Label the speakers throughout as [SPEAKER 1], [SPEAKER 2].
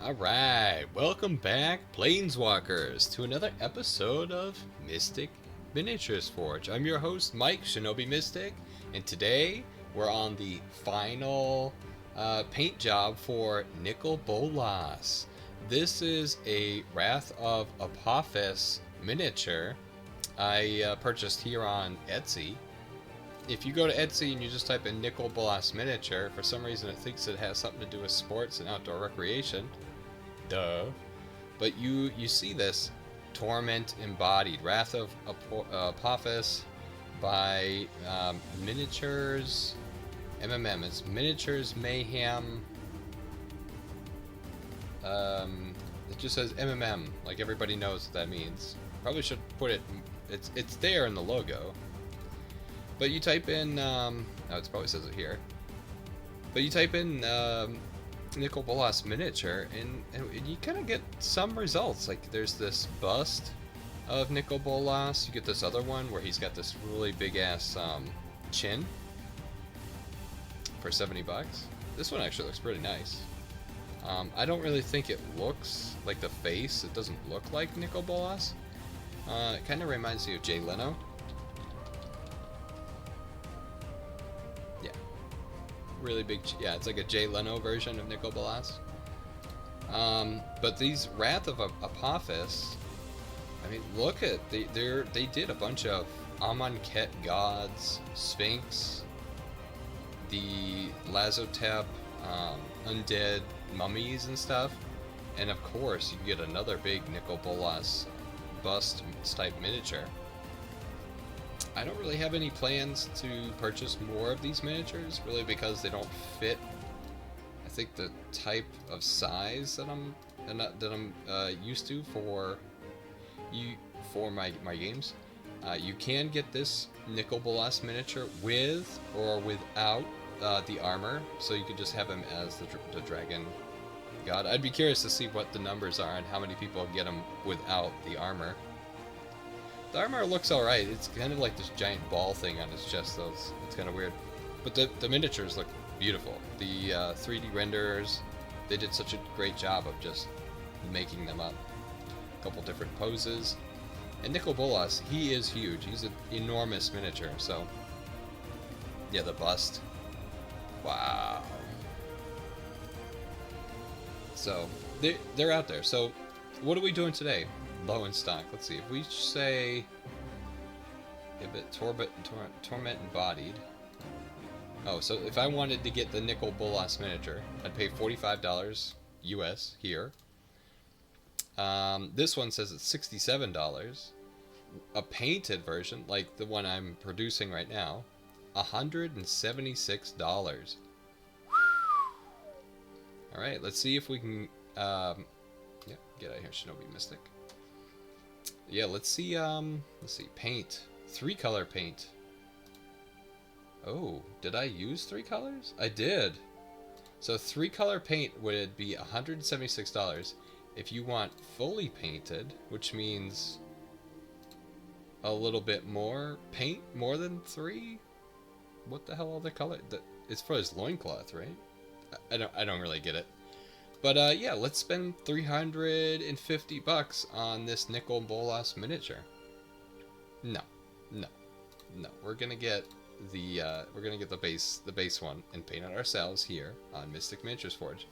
[SPEAKER 1] Alright, welcome back, Planeswalkers, to another episode of Mystic Miniatures Forge. I'm your host, Mike, Shinobi Mystic, and today we're on the final paint job for Nicol Bolas. This is a Wrath of Apophis miniature I purchased here on Etsy. If you go to Etsy and you just type in Nicol Bolas miniature, for some reason it thinks it has something to do with sports and outdoor recreation. Duh. But you see this Torment embodied Wrath of Apophis by Miniatures MMM. It's Miniatures Mayhem. It just says MMM, like everybody knows what that means. Probably should put it. It's there in the logo. But you type in, oh, it probably says it here. But you type in Nicol Bolas miniature, and you kind of get some results. Like there's this bust of Nicol Bolas. You get this other one where he's got this really big ass chin for $70. This one actually looks pretty nice. I don't really think it looks like the face. It doesn't look like Nicol Bolas. It kind of reminds me of Jay Leno. Really big, yeah, it's like a Jay Leno version of Nicol Bolas. But these Wrath of Apophis, I mean, look at they did a bunch of Amonkhet gods, Sphinx, the Lazotep, undead mummies and stuff, and of course you get another big Nicol Bolas bust type miniature. I don't really have any plans to purchase more of these miniatures, really, because they don't fit, I think, the type of size that I'm used to for my games. You can get this Nicol Bolas miniature with or without the armor, so you could just have him as the dragon god. I'd be curious to see what the numbers are and how many people get him without the armor. The armor looks alright. It's kind of like this giant ball thing on his chest, though. It's kind of weird. But the miniatures look beautiful. The 3D renderers, they did such a great job of just making them up. A couple different poses. And Nicol Bolas, he is huge. He's an enormous miniature, so... yeah, the bust. Wow. So, they're out there. So, what are we doing today? Low in stock. Let's see. If we say Torment embodied. Oh, so if I wanted to get the Nicol Bolas miniature, I'd pay $45 US here. This one says it's $67. A painted version, like the one I'm producing right now, $176. All right, let's see if we can. Yeah, get out of here, Shinobi Mystic. Yeah, let's see, paint. 3-color paint. Oh, did I use 3 colors? I did. So 3-color paint would be $176. If you want fully painted, which means a little bit more paint, more than 3? What the hell are the color? It's for his loincloth, right? I don't really get it. But yeah, let's spend $350 on this Nicol Bolas miniature. No. We're gonna get the base one and paint it ourselves here on Mystic Miniatures Forge.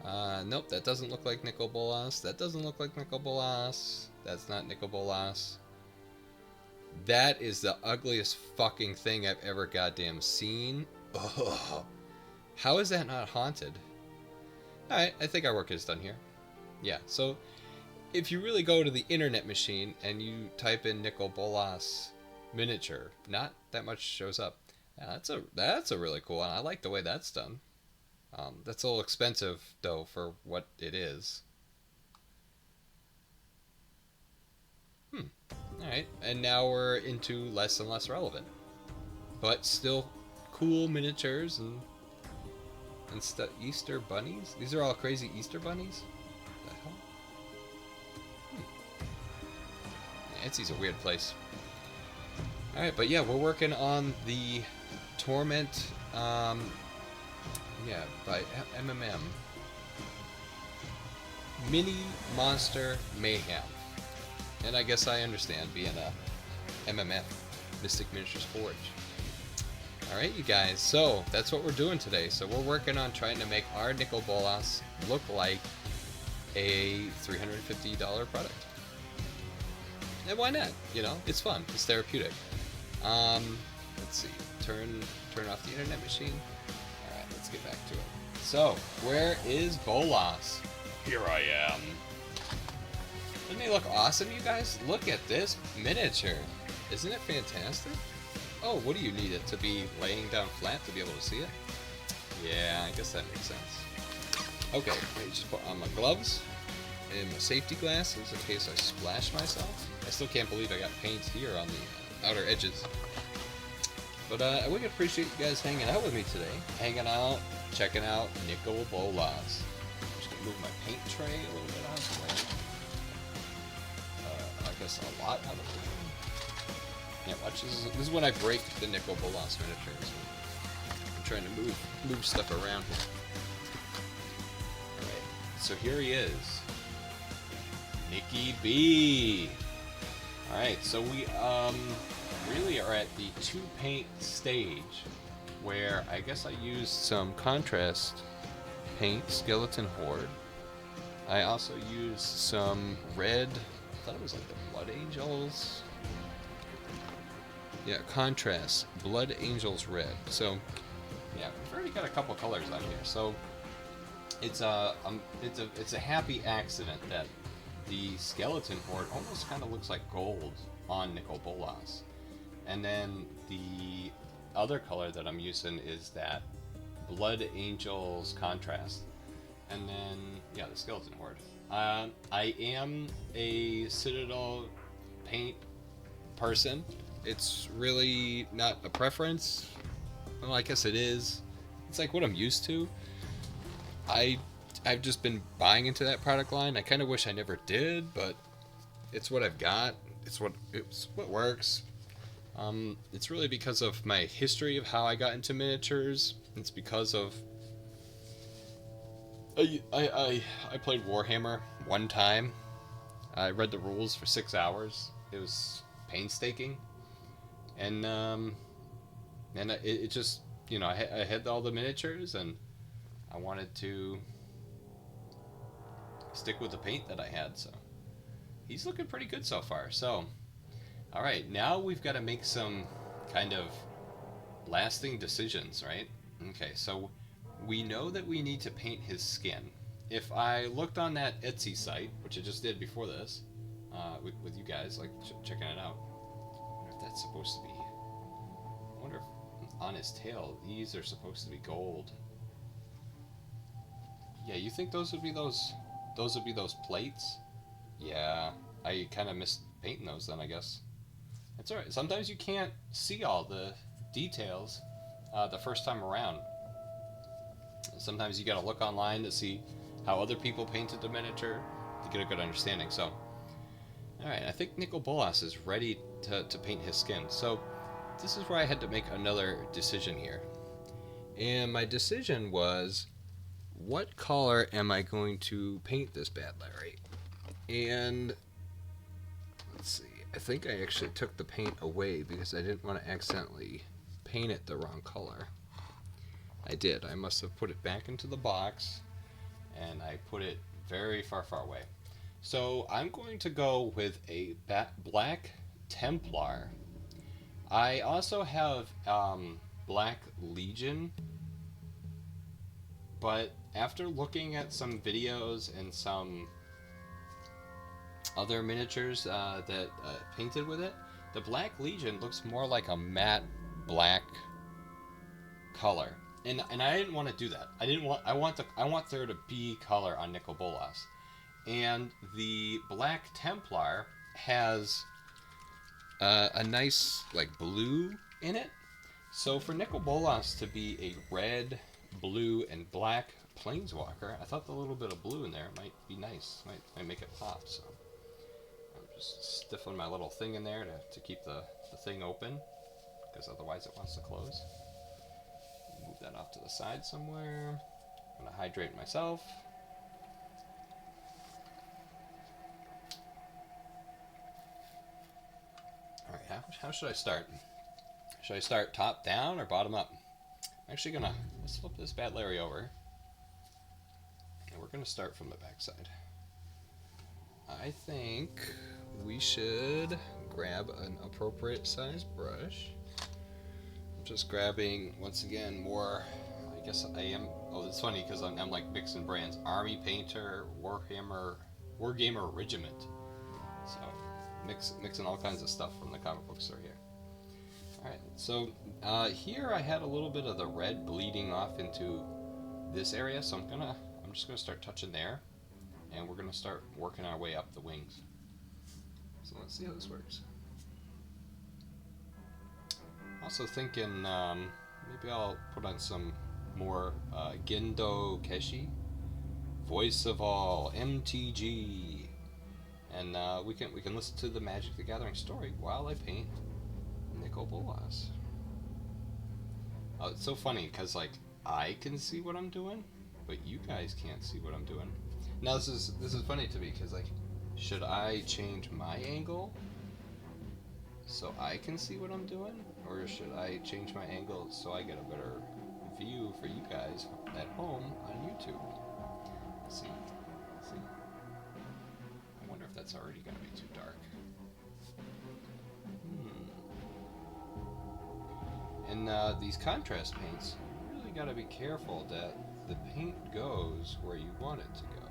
[SPEAKER 1] Nope, that doesn't look like Nicol Bolas. That doesn't look like Nicol Bolas. That's not Nicol Bolas. That is the ugliest fucking thing I've ever goddamn seen. Ugh. How is that not haunted? Alright, I think our work is done here. Yeah, so if you really go to the internet machine and you type in Nicol Bolas miniature, not that much shows up. Yeah, that's a really cool one. I like the way that's done. That's a little expensive, though, for what it is. Alright, and now we're into less and less relevant. But still cool miniatures and Easter bunnies? These are all crazy Easter bunnies? What the hell? Etsy's a weird place. Alright, but yeah, we're working on the Torment, yeah, by MMM. mini monster mayhem. And I guess I understand being a MMF, Mystic Miniatures Forge. Alright, you guys, so that's what we're doing today. So we're working on trying to make our Nicol Bolas look like a $350 product. And why not? You know, it's fun. It's therapeutic. Let's see. Turn off the internet machine. Alright, let's get back to it. So, where is Bolas? Here I am. Doesn't he look awesome, you guys? Look at this miniature. Isn't it fantastic? Oh, what do you need it to be laying down flat to be able to see it? Yeah, I guess that makes sense. Okay, let me just put on my gloves and my safety glasses in case I splash myself. I still can't believe I got paint here on the outer edges. But I would appreciate you guys hanging out with me today. Hanging out, checking out Nicol Bolas. I'm just going to move my paint tray a little bit out of the way. I guess a lot out of the way. Yeah, watch, this is when I break the Nicol Bolas miniatures. I'm trying to move stuff around here. Alright, so here he is. Nicky B. Alright, so we really are at the 2-paint stage where I guess I used some contrast paint, Skeleton Horde. I also used some red, I thought it was like the Blood Angels. Yeah, contrast, Blood Angels red. So, yeah, we've already got a couple colors on here. So, it's a happy accident that the Skeleton Horde almost kind of looks like gold on Nicol Bolas. And then the other color that I'm using is that Blood Angels contrast. And then, yeah, the Skeleton Horde. I am a Citadel paint person. It's really not a preference. Well, I guess it is. It's like what I'm used to. I've just been buying into that product line. I kind of wish I never did, but it's what I've got. It's what works. It's really because of my history of how I got into miniatures. It's because of I played Warhammer one time. I read the rules for 6 hours. It was painstaking. And it just, you know, I had all the miniatures and I wanted to stick with the paint that I had, so he's looking pretty good so far. So, alright, now we've got to make some kind of lasting decisions, right? Okay, so we know that we need to paint his skin. If I looked on that Etsy site, which I just did before this, with you guys, like checking it out, I wonder if that's supposed to be, I wonder if on his tail, these are supposed to be gold. Yeah, you think those would be those plates? Yeah, I kind of missed painting those then, I guess. It's alright. Sometimes you can't see all the details the first time around. Sometimes you gotta look online to see how other people painted the miniature to get a good understanding. So, alright, I think Nicol Bolas is ready to paint his skin. So, this is where I had to make another decision here. And my decision was, what color am I going to paint this bad Larry? And let's see, I think I actually took the paint away because I didn't want to accidentally paint it the wrong color. I did. I must have put it back into the box and I put it very far away. So I'm going to go with a Black Templar. I also have Black Legion, but after looking at some videos and some other miniatures that painted with it, the Black Legion looks more like a matte black color, and I didn't want to do that. I want there to be color on Nicol Bolas, and the Black Templar has a nice like blue in it. So for Nicol Bolas to be a red, blue, and black planeswalker, I thought the little bit of blue in there might be nice. Might make it pop. So I'm just stiffing my little thing in there to keep the thing open, because otherwise it wants to close. Move that off to the side somewhere. I'm going to hydrate myself. how should I start? Should I start top down or bottom up? I'm actually gonna, let's flip this bad Larry over. And we're gonna start from the back side. I think we should grab an appropriate size brush. I'm just grabbing, once again, more, I guess I am, oh, it's funny because I'm like mixing brands. Army Painter, Wargamer Regiment. So, mixing all kinds of stuff from the comic book store here. Alright, so here I had a little bit of the red bleeding off into this area, so I'm just gonna start touching there, and we're gonna start working our way up the wings. So let's see how this works. Also thinking maybe I'll put on some more Gendo Keshi, Voice of All, MTG, and we can listen to the Magic the Gathering story while I paint Nicol Bolas. Oh, it's so funny because like I can see what I'm doing, but you guys can't see what I'm doing. Now this is funny to me because like, should I change my angle so I can see what I'm doing, or should I change my angle so I get a better view for you guys at home on YouTube? Let's see. I wonder if that's already going to be too dark. And these contrast paints, you really got to be careful that the paint goes where you want it to go,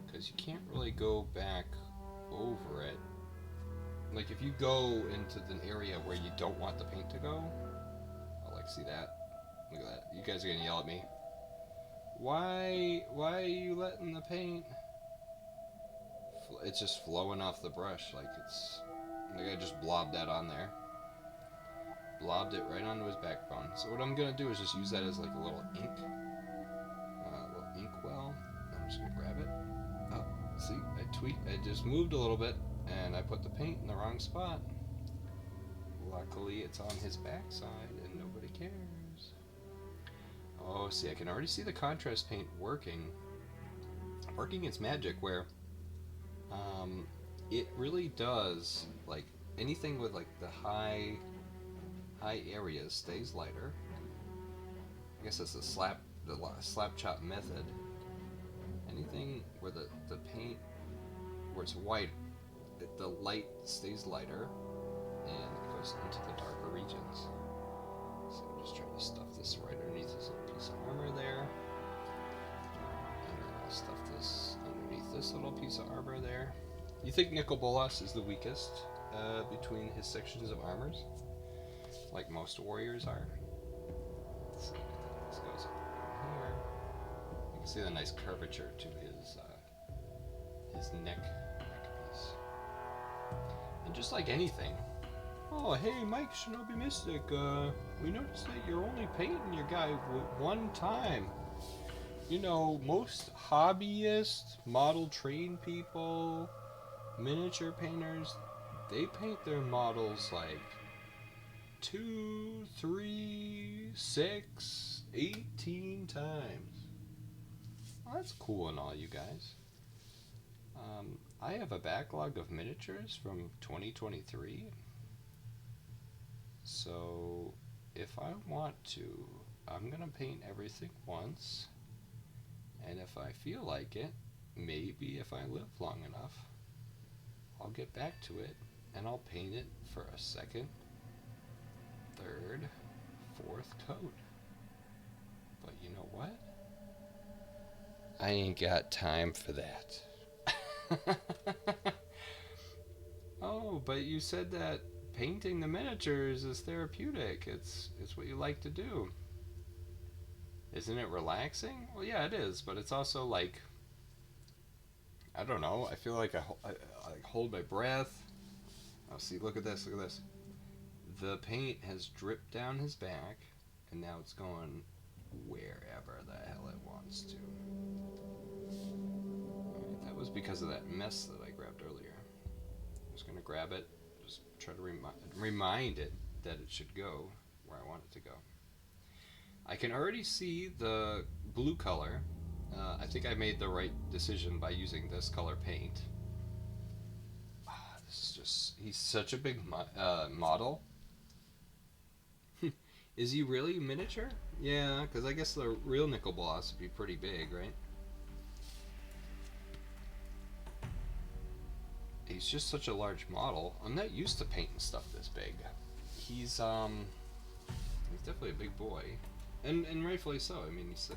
[SPEAKER 1] because you can't really go back over it. Like if you go into an area where you don't want the paint to go, oh, like see that? Look at that. You guys are gonna yell at me. Why are you letting the paint? It's just flowing off the brush like I just blobbed that on there. Blobbed it right onto his backbone. So what I'm gonna do is just use that as like a little ink well. I'm just gonna grab it. Oh, see, I just moved a little bit and I put the paint in the wrong spot. Luckily it's on his backside and nobody cares. Oh, see, I can already see the contrast paint working its magic where it really does, like anything with like the high areas stays lighter. I guess that's the slap chop method. Anything where the paint, where it's white, the light stays lighter and it goes into the darker regions. So I'm just trying to stuff this right underneath this little piece of armor there. And then I'll stuff this underneath this little piece of armor there. You think Nicol Bolas is the weakest between his sections of armors? Like most warriors are. Let's see, this goes up here. You can see the nice curvature to his neck piece. And just like anything, oh hey Mike Shinobi Mystic, we noticed that you're only painting your guy one time. You know, most hobbyists, model train people, miniature painters, they paint their models like 2, 3, 6, 18 times. Well, that's cool and all, you guys. I have a backlog of miniatures from 2023. So if I want to, I'm gonna paint everything once. And if I feel like it, maybe if I live long enough, I'll get back to it and I'll paint it for a second, third, fourth coat. But you know what? I ain't got time for that. Oh, but you said that painting the miniatures is therapeutic. It's what you like to do. Isn't it relaxing? Well, yeah, it is, but it's also like, I don't know, I feel like I hold my breath. Oh, see, look at this, look at this. The paint has dripped down his back, and now it's going wherever the hell it wants to. Right, that was because of that mess that I grabbed earlier. I was going to grab it, just try to remind it that it should go where I want it to go. I can already see the blue color. I think I made the right decision by using this color paint. This is he's such a big model. Is he really miniature? Yeah, because I guess the real Nicol Bolas would be pretty big, right? He's just such a large model. I'm not used to painting stuff this big. He's definitely a big boy, and rightfully so. I mean, he's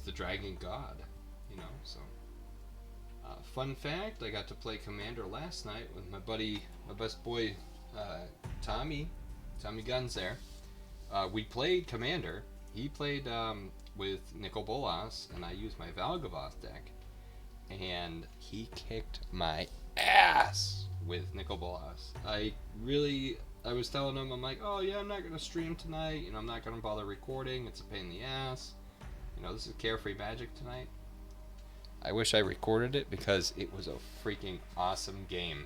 [SPEAKER 1] the dragon god, you know. So, fun fact: I got to play Commander last night with my buddy, my best boy, Tommy Guns. There, we played Commander. He played with Nicol Bolas, and I used my Valgavoth deck, and he kicked my ass with Nicol Bolas. I was telling him, I'm like, oh yeah, I'm not gonna stream tonight. You know, I'm not gonna bother recording. It's a pain in the ass. You know, this is Carefree Magic tonight. I wish I recorded it because it was a freaking awesome game.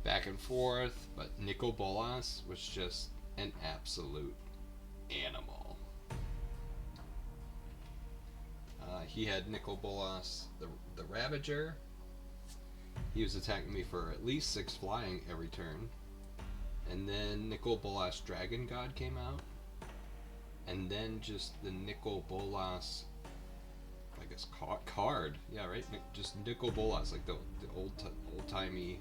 [SPEAKER 1] Back and forth, but Nicol Bolas was just an absolute animal. He had Nicol Bolas, the Ravager. He was attacking me for at least 6 flying every turn. And then Nicol Bolas Dragon God came out. And then just the Nicol Bolas, I guess, card. Yeah, right? Just Nicol Bolas, like the old-timey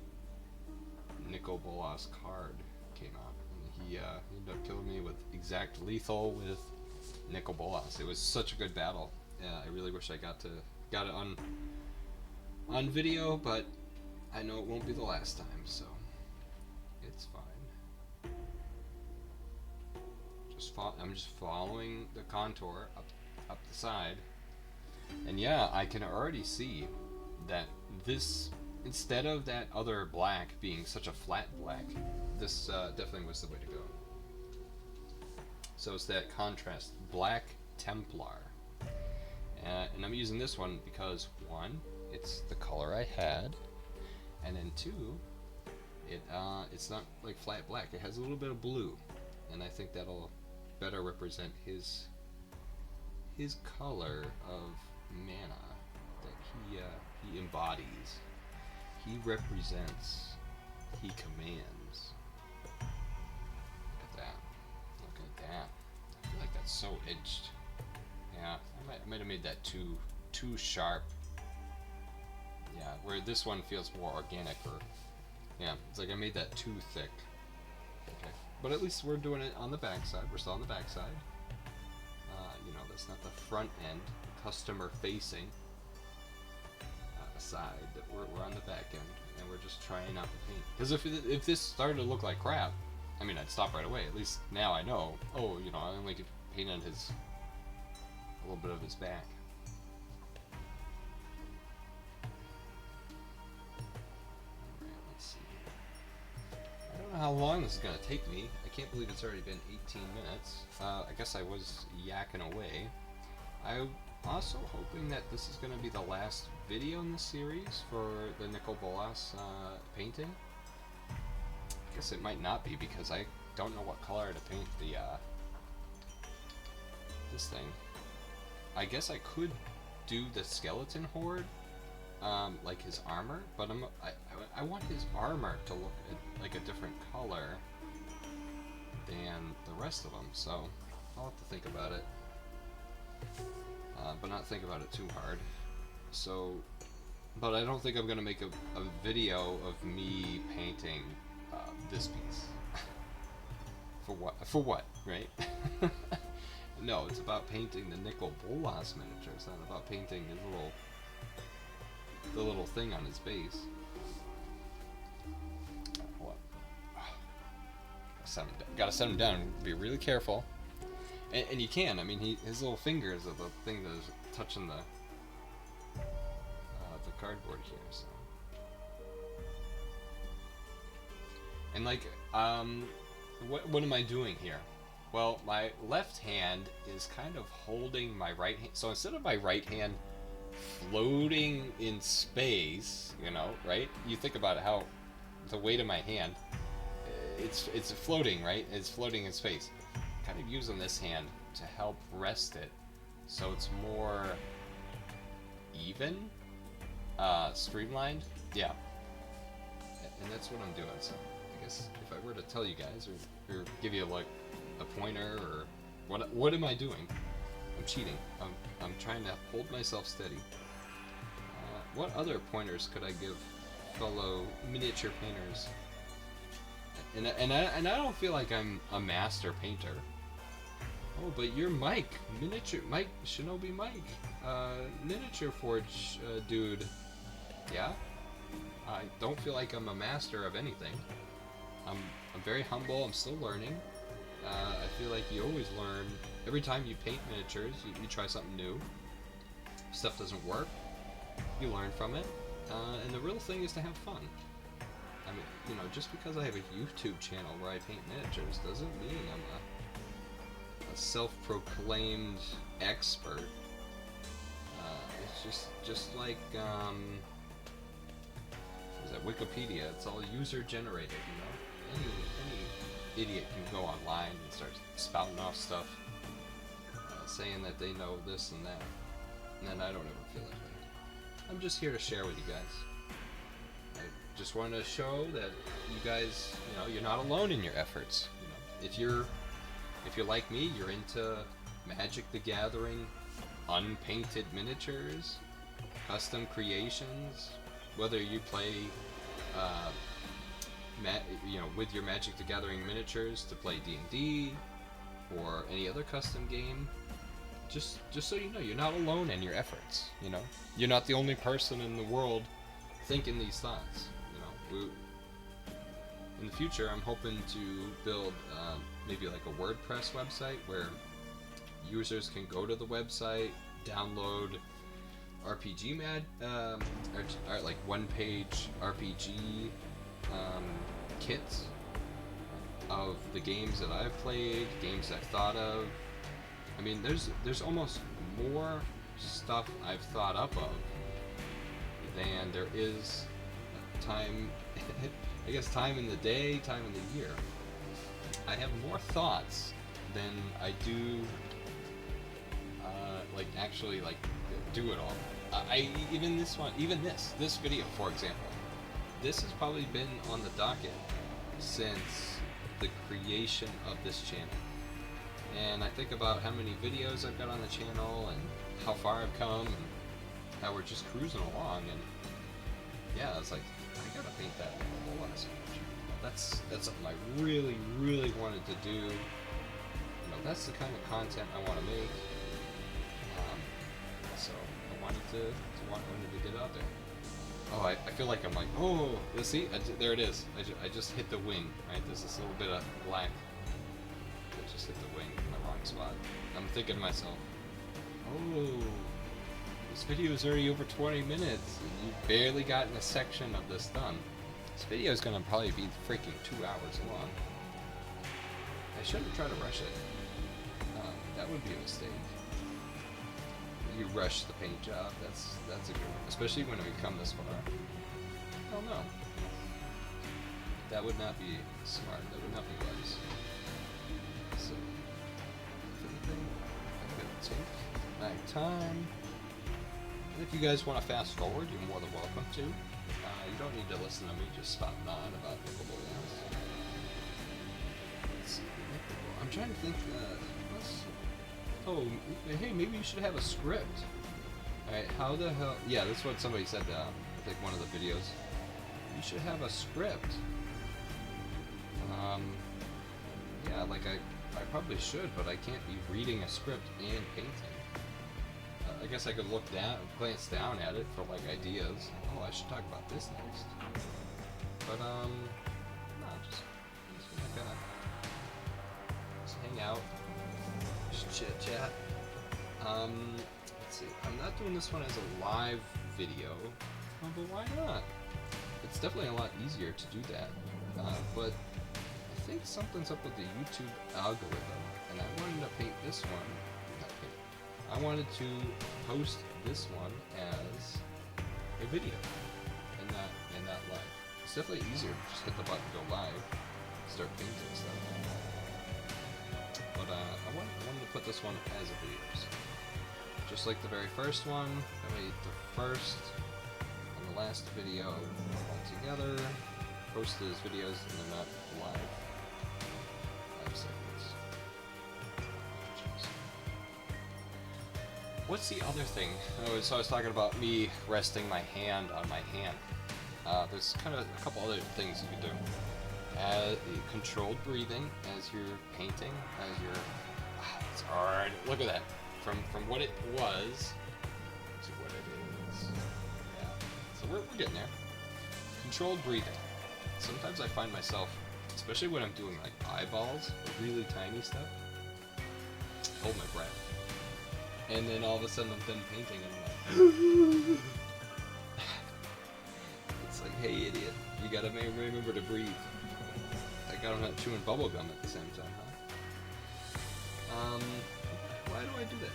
[SPEAKER 1] Nicol Bolas card came out. And he ended up killing me with exact lethal with Nicol Bolas. It was such a good battle. Yeah, I really wish I got it on video, but I know it won't be the last time, so it's fine. I'm just following the contour up the side, and yeah, I can already see that this, instead of that other black being such a flat black, this definitely was the way to go. So it's that contrast, Black Templar. And I'm using this one because, 1, it's the color I had, and then 2, it's not like flat black. It has a little bit of blue, and I think that'll better represent his color of mana that he embodies. He represents. He commands. Look at that. Look at that. I feel like that's so edged. Yeah, I might have made that too sharp. Yeah, where this one feels more organic, or yeah, it's like I made that too thick. Okay, but at least we're doing it on the backside. We're still on the backside. You know, that's not the front end, customer facing side. That we're on the back end, and we're just trying out the paint. Because if this started to look like crap, I mean, I'd stop right away. At least now I know. Oh, you know, I only could paint on a little bit of his back. Alright, let's see. I don't know how long this is going to take me. I can't believe it's already been 18 minutes. I guess I was yakking away. I'm also hoping that this is going to be the last video in the series for the Nicol Bolas painting. I guess it might not be because I don't know what color to paint the this thing. I guess I could do the skeleton horde, like his armor, but I want his armor to look like a different color than the rest of them, so I'll have to think about it, but not think about it too hard. So, but I don't think I'm gonna make a video of me painting this piece. For what, right? No, it's about painting the Nicol Bolas miniature. It's not about painting his the little thing on his base. What? Gotta set him down. Be really careful. And you can. I mean, his little fingers are the thing that is touching the cardboard here. So. And like, what am I doing here? Well, my left hand is kind of holding my right hand. So instead of my right hand floating in space, you know, right? You think about it, how the weight of my hand, it's floating, right? It's floating in space. Kind of using this hand to help rest it, so it's more even, streamlined. Yeah. and that's what I'm doing. So I guess if I were to tell you guys or give you like a pointer or what am I doing? I'm cheating. I'm trying to hold myself steady. What other pointers could I give fellow miniature painters? And I don't feel like I'm a master painter. Oh, but you're Mike, Mike, Shinobi Mike, miniature forge dude. Yeah? I don't feel like I'm a master of anything. I'm very humble, I'm still learning. I feel like you always learn. Every time you paint miniatures, you try something new. Stuff doesn't work, you learn from it. And the real thing is to have fun. I mean, you know, just because I have a YouTube channel where I paint miniatures doesn't mean I'm a self-proclaimed expert. It's just like what is that, Wikipedia? It's all user-generated, you know. Any idiot can go online and start spouting off stuff, saying that they know this and that, and then I don't ever feel that way. I'm just here to share with you guys. I just want to show that you guys, you know, you're not alone in your efforts. You know, if you're like me, you're into Magic the Gathering, unpainted miniatures, custom creations, whether you play, you know, with your Magic the Gathering miniatures to play D&D or any other custom game. Just so you know, you're not alone in your efforts. You know, you're not the only person in the world thinking these thoughts. You know, in the future, I'm hoping to build maybe like a WordPress website where users can go to the website, download RPG or like one-page RPG kits of the games that I've played, games I've thought of. I mean, there's almost more stuff I've thought up of than there is time. I guess time in the day, time in the year. I have more thoughts than I do like actually like do it all. Even this video, for example, this has probably been on the docket since the creation of this channel. And I think about how many videos I've got on the channel and how far I've come and how we're just cruising along. And yeah, it's like, I gotta paint that Nicol Bolas. That's something I really, really wanted to do. You know, that's the kind of content I want to make. So I wanted to get out there. Oh, I feel like I'm like, oh, let's see, there it is. I just hit the wing, right? There's this little bit of black. I just hit the wing in the wrong spot. I'm thinking to myself, oh, this video is already over 20 minutes, and you've barely gotten a section of this done. This video is going to probably be freaking 2 hours long. I shouldn't try to rush it. That would be a mistake. You rush the paint job, that's a good one. Especially when we come this far. Hell no. That would not be smart, that would not be wise. So, if anything, I'm going to take my time. And if you guys want to fast forward, you're more than welcome to. You don't need to listen to me just spouting on about Nicol Bolas. Let's see, I'm trying to think, oh, hey, maybe you should have a script. Alright, how the hell... Yeah, that's what somebody said, I think one of the videos. You should have a script. Yeah, like I probably should, but I can't be reading a script and painting. I guess I could look down, glance down at it for like ideas. Oh, I should talk about this next. But no, just gonna just hang out, just chit chat. Let's see. I'm not doing this one as a live video, but why not? It's definitely a lot easier to do that. But I think something's up with the YouTube algorithm, and I wanted to paint this one. I wanted to post this one as a video and not live. It's definitely easier to just hit the button, go live, start painting stuff. But I wanted to put this one as a video. So just like the very first one, I made the first and the last video all together. post those videos and they're not live. 5 seconds. Jeez. What's the other thing? So I was talking about me resting my hand on my hand. There's kind of a couple other things you can do. Controlled breathing as you're painting, as you're... it's hard. Look at that. From what it was to what it is. Yeah. So we're getting there. Controlled breathing. Sometimes I find myself, especially when I'm doing like eyeballs, or really tiny stuff, hold my breath. And then all of a sudden I'm done painting and I'm like... It's like, hey idiot, you gotta remember to breathe. Like I'm not chewing bubble gum at the same time, huh? Why do I do that?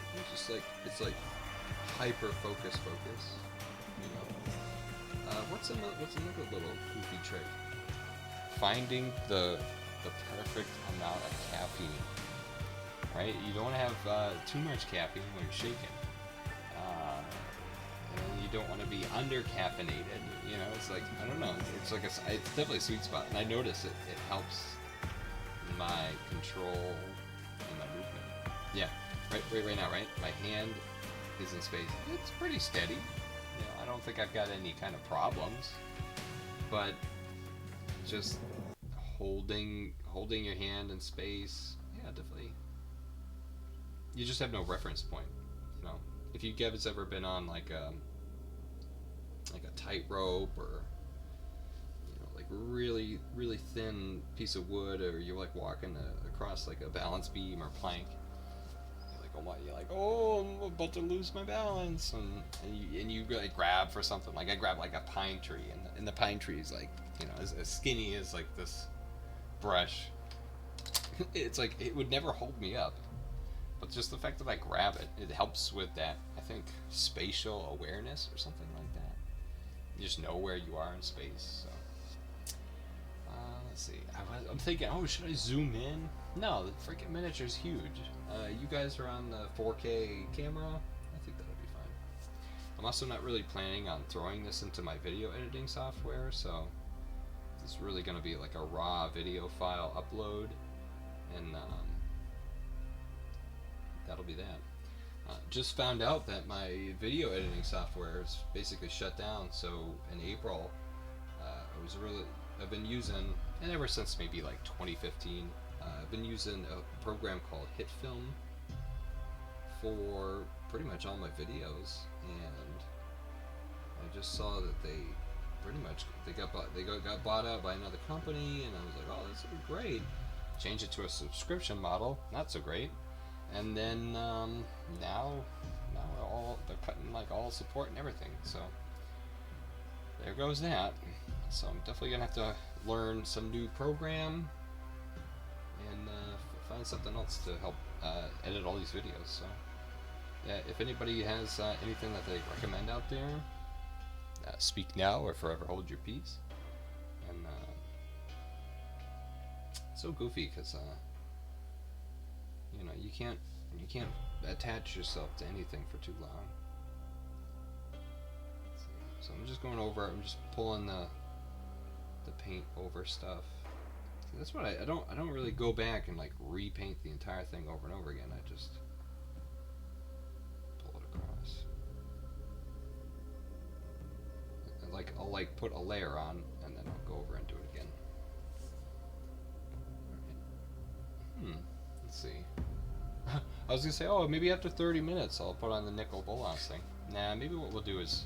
[SPEAKER 1] It's like hyper focus, you know. What's another little goofy trick? Finding the perfect amount of caffeine. Right? You don't want to have too much caffeine when you're shaking. And you don't want to be under caffeinated. You know, it's like, I don't know. It's like it's definitely a sweet spot, and I notice it helps my control and my movement. Yeah, right now, right? My hand is in space. It's pretty steady. You know, I don't think I've got any kind of problems, but just holding your hand in space, yeah, definitely. You just have no reference point, you know. If you guys ever been on like a tightrope, or you know, like really thin piece of wood, or you're like walking across like a balance beam or plank, you're like, oh, I'm about to lose my balance, and you like grab for something. Like I grab like a pine tree, and the pine tree is like, you know, as skinny as like this brush. It's like it would never hold me up. But just the fact that I grab it, it helps with that, I think, spatial awareness or something like that. You just know where you are in space. So, let's see. I'm thinking, oh, should I zoom in? No, the freaking miniature's huge. You guys are on the 4K camera. I think that'll be fine. I'm also not really planning on throwing this into my video editing software, so it's really going to be like a raw video file upload, and that'll be that. Just found out that my video editing software is basically shut down. So in April, I've been using, and ever since maybe like 2015, I've been using a program called HitFilm for pretty much all my videos, and I just saw that they got bought out by another company, and I was like, oh, this would be great. Change it to a subscription model, not so great. And then now they're cutting like all support and everything. So there goes that. So I'm definitely gonna have to learn some new program and find something else to help edit all these videos. So yeah, if anybody has anything that they recommend out there, speak now or forever hold your peace. And it's so goofy because you know, you can't attach yourself to anything for too long. So I'm just going over. I'm just pulling the paint over stuff. See, that's what I don't really go back and like repaint the entire thing over and over again. I just pull it across. And like I'll like put a layer on, and then I'll go over and do it again. All right. Let's see. I was gonna say, oh, maybe after 30 minutes I'll put on the Nicol Bolas thing. Nah, maybe what we'll do is,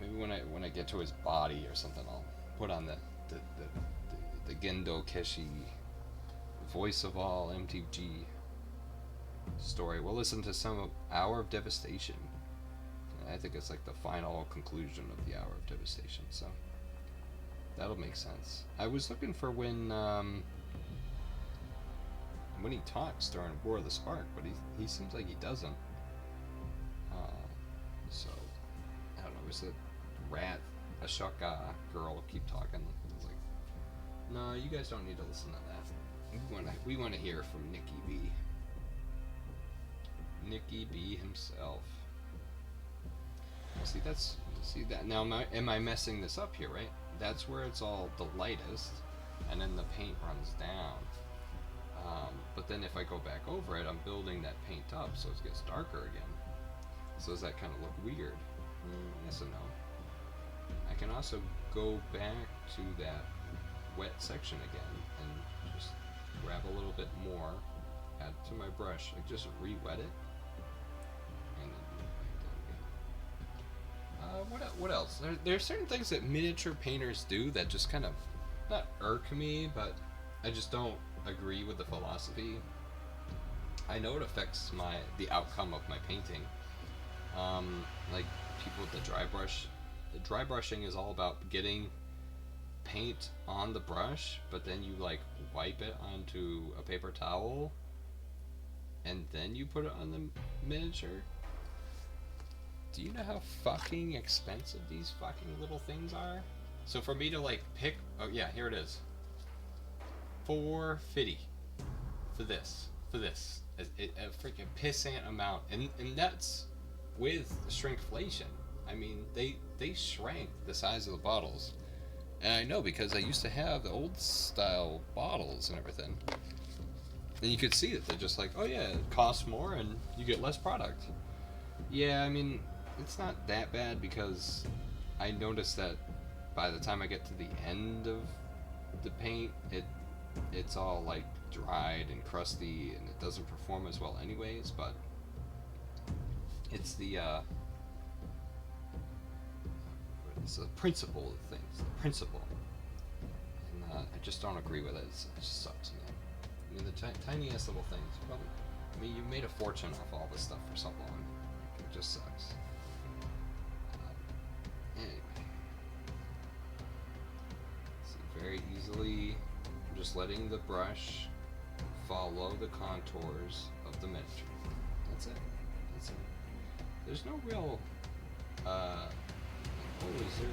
[SPEAKER 1] maybe when I get to his body or something, I'll put on the Gendo Keshi voice of all MTG story. We'll listen to some Hour of Devastation. I think it's like the final conclusion of the Hour of Devastation, so that'll make sense. I was looking for when he talks during War of the Spark, but he seems like he doesn't. So I don't know. Was the Rat Ashoka girl keep talking? I was like, no, you guys don't need to listen to that. We want to hear from Nicky B. Nicky B himself. See that now? Am I messing this up here, right? that's where it's all the lightest, and then the paint runs down. But then if I go back over it, I'm building that paint up so it gets darker again. So does that kind of look weird? Yes and no. I can also go back to that wet section again and just grab a little bit more, add to my brush, like just re-wet it, and then what else? There's certain things that miniature painters do that just kind of not irk me, but I just don't agree with the philosophy. I know it affects the outcome of my painting. Like people with the dry brush. The dry brushing is all about getting paint on the brush, but then you like wipe it onto a paper towel, and then you put it on the miniature. Do you know how fucking expensive these fucking little things are? So for me to like pick, oh yeah, here it is. $4.50 for this, a freaking pissant amount, and that's with shrinkflation. I mean, they shrank the size of the bottles, and I know because I used to have the old style bottles and everything, and you could see that they're just like, oh yeah, it costs more and you get less product. Yeah, I mean, it's not that bad because I noticed that by the time I get to the end of the paint, it's all like dried and crusty and it doesn't perform as well anyways, but it's the principle of things, the principle, and I just don't agree with it. It just sucks, man. I mean, the tiniest little things, probably, I mean, you made a fortune off all this stuff for so long, it just sucks. Anyway, see, very easily I'm just letting the brush follow the contours of the miniature. That's it. There's no real, is there,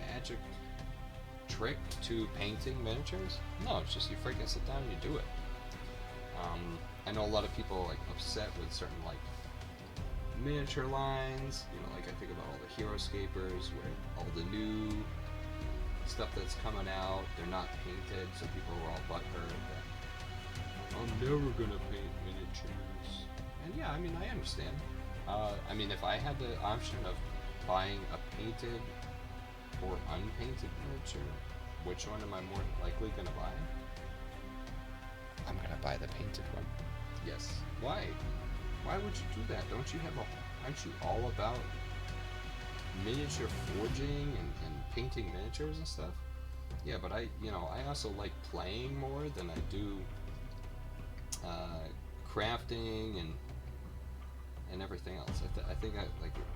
[SPEAKER 1] magic trick to painting miniatures? No, it's just you freaking sit down and you do it. I know a lot of people like upset with certain like miniature lines, like I think about all the Hero-scapers where all the new stuff that's coming out, they're not painted, so people are all butthurt that I'm never gonna paint miniatures. And yeah, I mean, I understand. I mean, if I had the option of buying a painted or unpainted miniature, which one am I more likely gonna buy? I'm gonna buy the painted one. Yes. Why? Why would you do that? Aren't you all about miniature forging and painting miniatures and stuff? Yeah, but I also like playing more than I do crafting and everything else. I think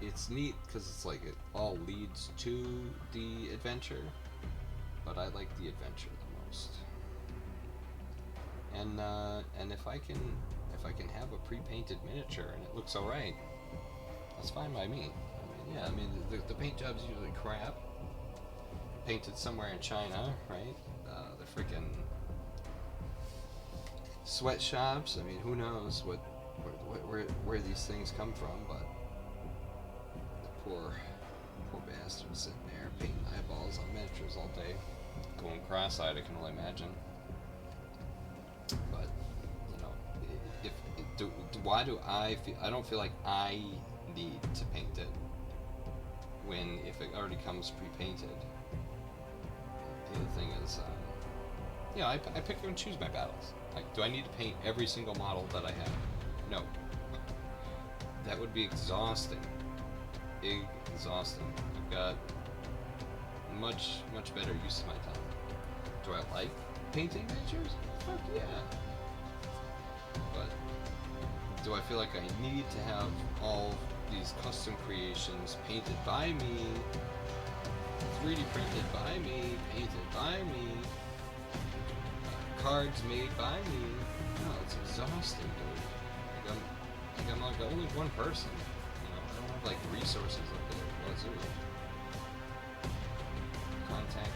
[SPEAKER 1] it's neat because it's like it all leads to the adventure, but I like the adventure the most. And if I can have a pre-painted miniature and it looks alright, that's fine by me. I mean, the paint job's usually crap, painted somewhere in China, right? The freaking sweatshops. I mean, who knows where these things come from? But the poor bastards sitting there painting eyeballs on miniatures all day, going cross-eyed. I can only imagine. But why do I feel? I don't feel like I need to paint it if it already comes pre-painted. The other thing is, I pick and choose my battles. Like, do I need to paint every single model that I have? No. That would be exhausting. Exhausting. I've got much better use of my time. Do I like painting miniatures? Fuck yeah. But do I feel like I need to have all these custom creations painted by me, 3D printed by me, painted by me, cards made by me? No, it's exhausting, dude. I'm like only one person. I don't have like resources up there. Wazoo. Contact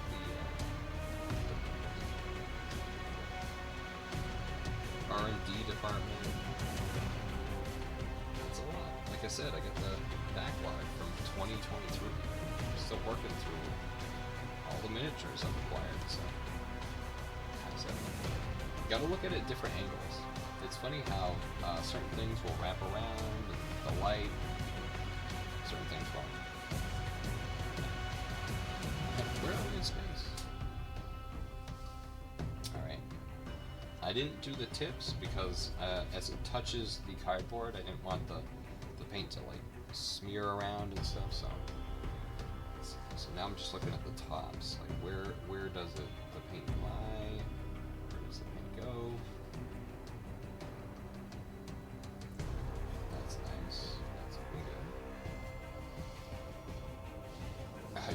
[SPEAKER 1] the R&D department. That's a lot. Like I said, I got the backlog from 2023. I'm still working through all the miniatures I've acquired. So, how's that look? You gotta look at it at different angles. It's funny how certain things will wrap around, and the light, certain things won't. Where are we in space? Alright. I didn't do the tips because as it touches the cardboard, I didn't want the paint to like smear around and stuff, so now I'm just looking at the tops. Like where does the paint lie? Where does the paint go? That's nice. That's looking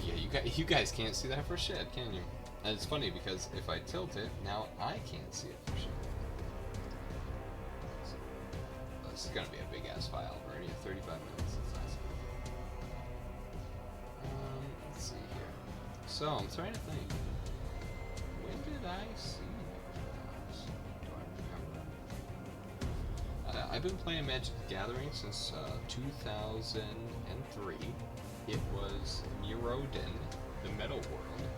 [SPEAKER 1] good. Yeah, you guys can't see that for shit, can you? And it's funny because if I tilt it, now I can't see it for shit. So, this is gonna be a big ass file. We're already at 35 minutes. That's awesome. Let's see here. So I'm trying to think. When did I see this? Do I remember? I've been playing Magic the Gathering since 2003. It was Mirrodin, the Metal World.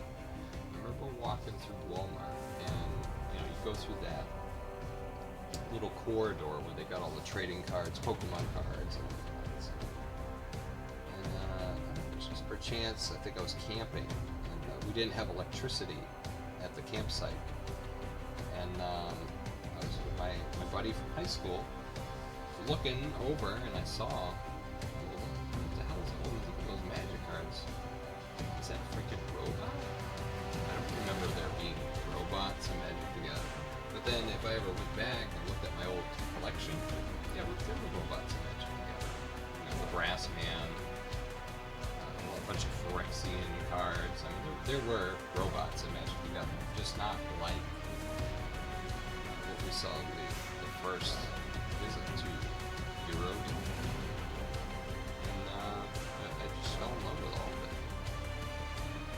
[SPEAKER 1] I remember walking through Walmart, and you go through that little corridor where they got all the trading cards, Pokemon cards, and just per chance, I think I was camping, and we didn't have electricity at the campsite, and I was with my buddy from high school looking over, and I saw, what the hell is it? Look at those magic cards. Is that a freaking robot? I don't remember there being robots in Magic the Gathering. But then if I ever went back and looked at my old collection, yeah, there were robots in Magic the Gathering. The Brass Man, a bunch of Phyrexian cards. I mean, there were robots in Magic the Gathering, just not like what we saw in the first visit to Europe. And I just fell in love with all of it.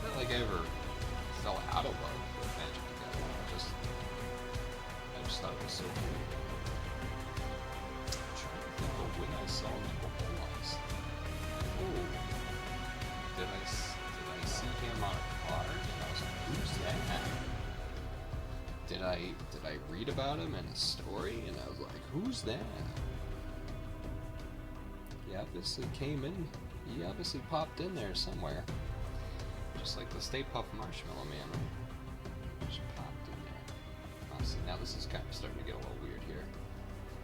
[SPEAKER 1] Not like I ever fell out of love with Magic the Gathering. I just thought it was so cool. I'm trying to think of when I saw Nicol Bolas. Oh, did I see him on a card? And I was like, who's that? Did I read about him in a story? And I was like, who's that? He obviously came in. He obviously popped in there somewhere. Just like the Stay Puft Marshmallow Man. Just popped in there. Honestly, now this is kind of starting to get a little weird here.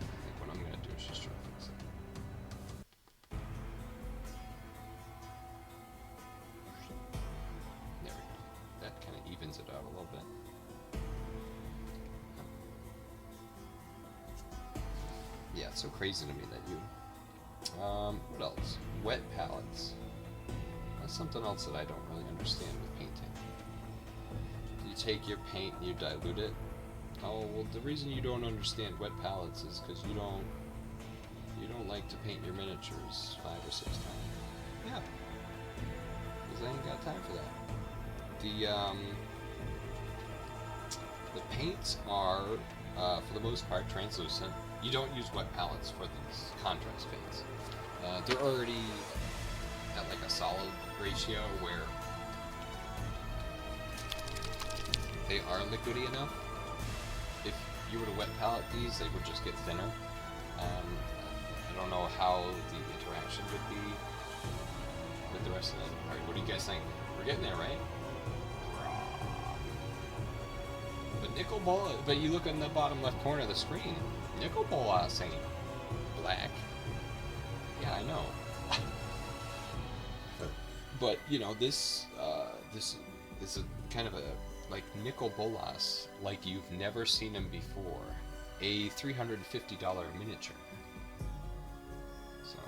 [SPEAKER 1] I think what I'm going to do is just try to fix it. There we go. That kind of evens it out a little bit. Yeah, it's so crazy to me that you... what else? Wet palettes. That's something else that I don't really understand with painting. You take your paint and you dilute it. Oh, well, the reason you don't understand wet palettes is because you don't like to paint your miniatures 5 or 6 times. Yeah. Because I ain't got time for that. The paints are, for the most part, translucent. You don't use wet palettes for these contrast paints. They're already at like a solid ratio where they are liquidy enough. If you were to wet palette these, they would just get thinner. I don't know how the interaction would be with the rest of them. Alright, what do you guys think? We're getting there, right? But Nicol Bolas, but you look in the bottom left corner of the screen, Nicol Bolas ain't black. Yeah, I know. But this is a kind of a like Nicol Bolas, like you've never seen him before. A $350 miniature. So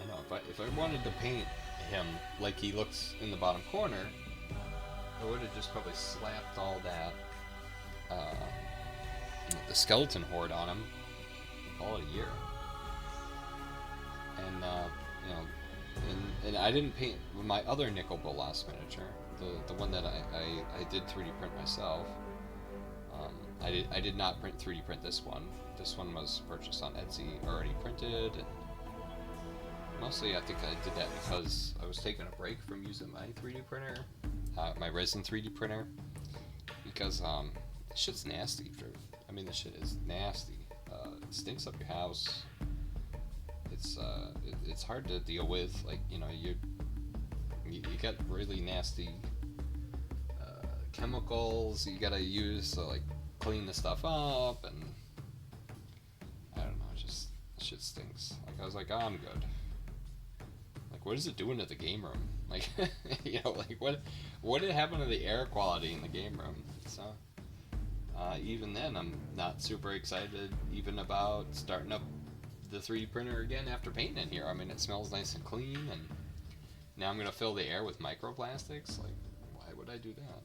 [SPEAKER 1] I know if I wanted to paint him like he looks in the bottom corner, I would have just probably slapped all that the skeleton horde on him, call it a year. And and I didn't paint my other Nicol Bolas miniature, the one that I did 3D print myself. I did not 3D print this one. This one was purchased on Etsy, already printed. Mostly I think I did that because I was taking a break from using my 3D printer, my resin 3D printer, because shit's nasty. I mean, the shit is nasty. It stinks up your house. It's hard to deal with. Like, you know, you get really nasty chemicals you gotta use to like clean the stuff up, and I don't know, just shit stinks. Like, I was like, oh, I'm good. Like, what is it doing to the game room? Like, you know, like what did happen to the air quality in the game room? So even then, I'm not super excited even about starting up the 3D printer again after painting in here. I mean, it smells nice and clean, and now I'm gonna fill the air with microplastics. Like, why would I do that?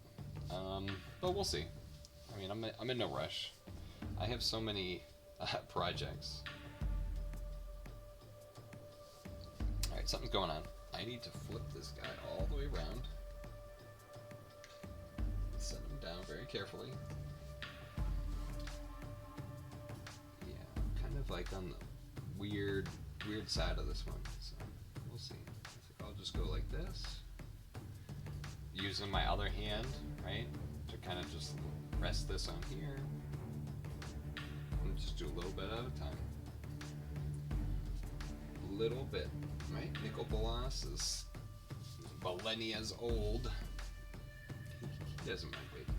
[SPEAKER 1] But we'll see. I mean, I'm in no rush. I have so many projects. All right, something's going on. I need to flip this guy all the way around. Set him down very carefully. Yeah, kind of like on the weird side of this one. So we'll see. I think I'll just go like this, using my other hand, right, to kind of just rest this on here, and just do a little bit at a time. A little bit, right? Nicol Bolas is millennia's old. He doesn't mind waiting.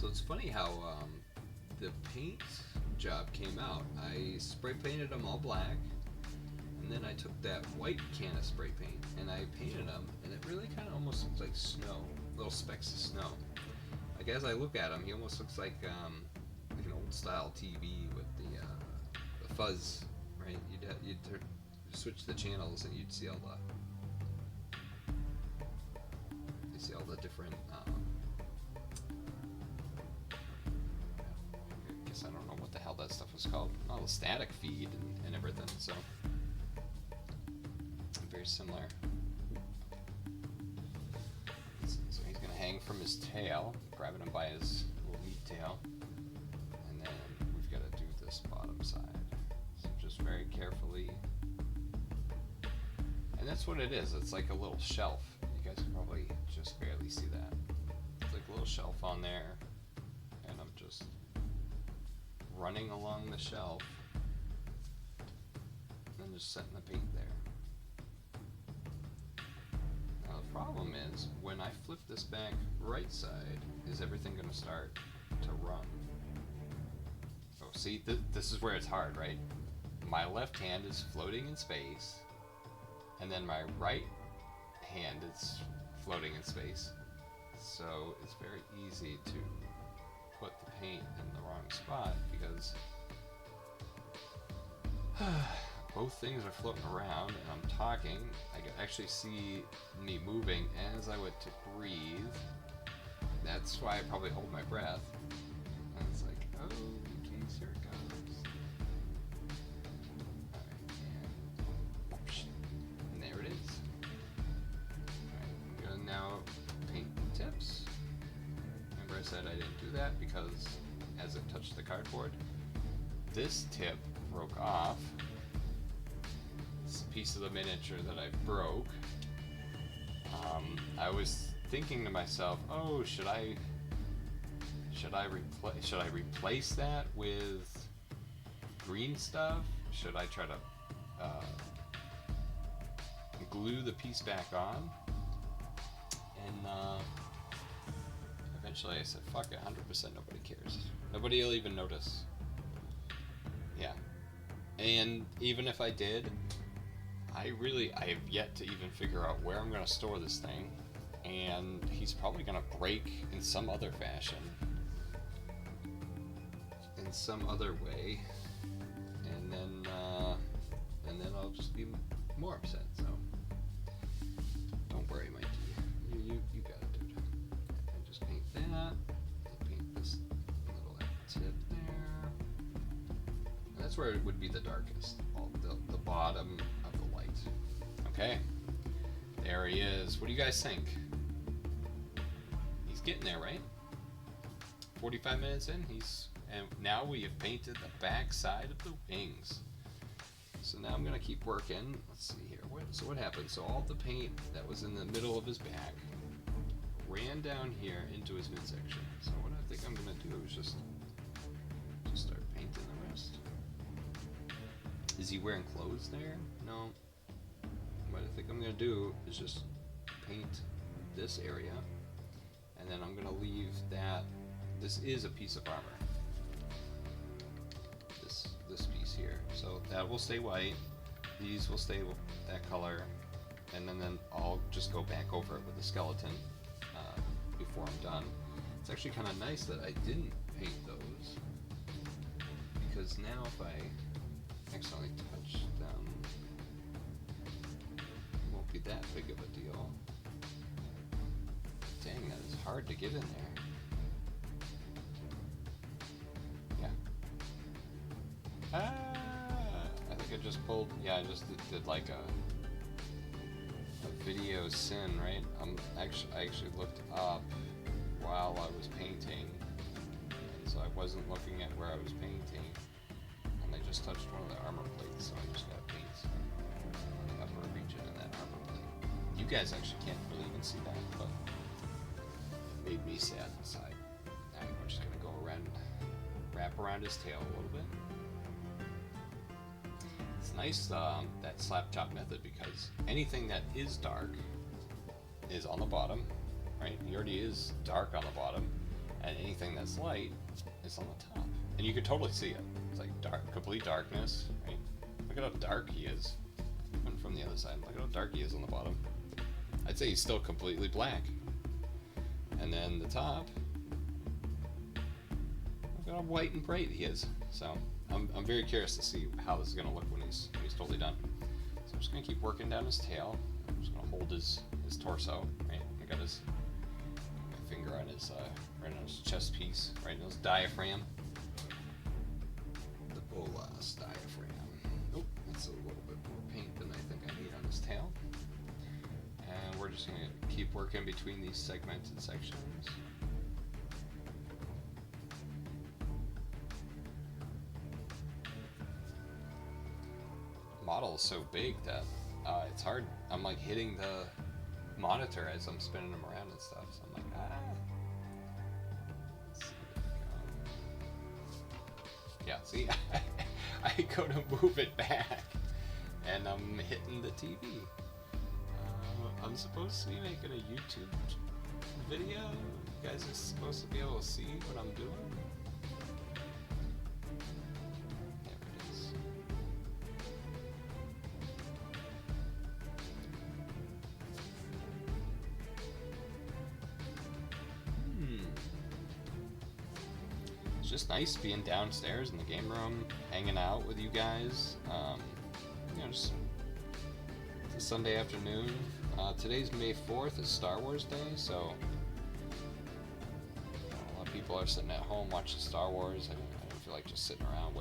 [SPEAKER 1] So it's funny how the paint job came out. I spray painted them all black, and then I took that white can of spray paint and I painted them, and it really kind of almost looks like snow, little specks of snow. Like, as I look at him, he almost looks like an old style TV with the fuzz, right? You'd switch the channels and you'd see all the different. I guess I don't know what the hell that stuff was called. All the static feed and everything. So very similar. So he's gonna hang from his tail, grabbing him by his little meat tail, and then we've got to do this bottom side. So just very carefully, and that's what it is. It's like a little shelf. You guys can probably just barely see that. It's like a little shelf on there, and I'm just running along the shelf and just setting the paint there. Now the problem is, when I flip this back right side, is everything going to start to run? Oh, see, this is where it's hard, right? My left hand is floating in space, and then my right hand is floating in space. So it's very easy to put the paint in the wrong spot, because both things are floating around and I'm talking. I can actually see me moving as I went to breathe. That's why I probably hold my breath. And it's like, oh, geez, here it goes. Alright, and there it is. Alright, I'm gonna now paint the tips. Remember I said I didn't do that because as it touched the cardboard, this tip broke off. It's a piece of the miniature that I broke. I was thinking to myself, oh, should I replace that with green stuff? Should I try to glue the piece back on? And eventually I said, fuck it, 100% nobody cares. Nobody will even notice. Yeah. And even if I did, I have yet to even figure out where I'm going to store this thing. And he's probably going to break in some other fashion. In some other way. And then I'll just be more upset. So don't worry, Mikey. You got it, dude. And just paint that. Paint this little tip there. And that's where it would be the darkest. The bottom of the light. Okay. There he is. What do you guys think? He's getting there, right? 45 minutes in, and now we have painted the back side of the wings. So now I'm gonna keep working. Let's see here. So what happened? So all the paint that was in the middle of his back ran down here into his midsection. So what I think I'm gonna do is just start painting the rest. Is he wearing clothes there? No. What I think I'm gonna do is just paint this area, and then I'm gonna leave that. This is a piece of armor. This piece here. So that will stay white. These will stay that color, and then I'll just go back over it with the skeleton before I'm done. It's actually kind of nice that I didn't paint those, because now if I accidentally touch them, it won't be that big of a deal. Dang, that is hard to get in there. Yeah. I think I just pulled, yeah, I just did like a video sin, right? I actually looked up while I was painting, and so I wasn't looking at where I was painting, and I just touched one of the armor plates, so I just got paint on the upper region of that armor plate. You guys actually can't really even see that, but it made me sad inside. Alright, we're just gonna go around, wrap around his tail a little bit. It's nice that slap top method, because anything that is dark is on the bottom, right? He already is dark on the bottom, and anything that's light is on the top. And you can totally see it. It's like dark, complete darkness, right? Look at how dark he is. Even from the other side, look at how dark he is on the bottom. I'd say he's still completely black. And then the top, look at how white and bright he is. So I'm very curious to see how this is going to look when he's totally done. So I'm just going to keep working down his tail. I'm just going to hold his torso, right? I got my finger on his right on his chest piece, right in his diaphragm. The Bolas diaphragm. Oh, that's a little bit more paint than I think I need on his tail. And we're just going to keep working between these segmented sections. Model is so big that it's hard. I'm like hitting the monitor as I'm spinning them around and stuff, so I'm like, Let's see, yeah, see, I go to move it back, and I'm hitting the TV. I'm supposed to be making a YouTube video. You guys are supposed to be able to see what I'm doing. It's just nice being downstairs in the game room, hanging out with you guys. You know, just it's a Sunday afternoon. Today's May 4th, is Star Wars Day, so a lot of people are sitting at home watching Star Wars. I don't feel like just sitting around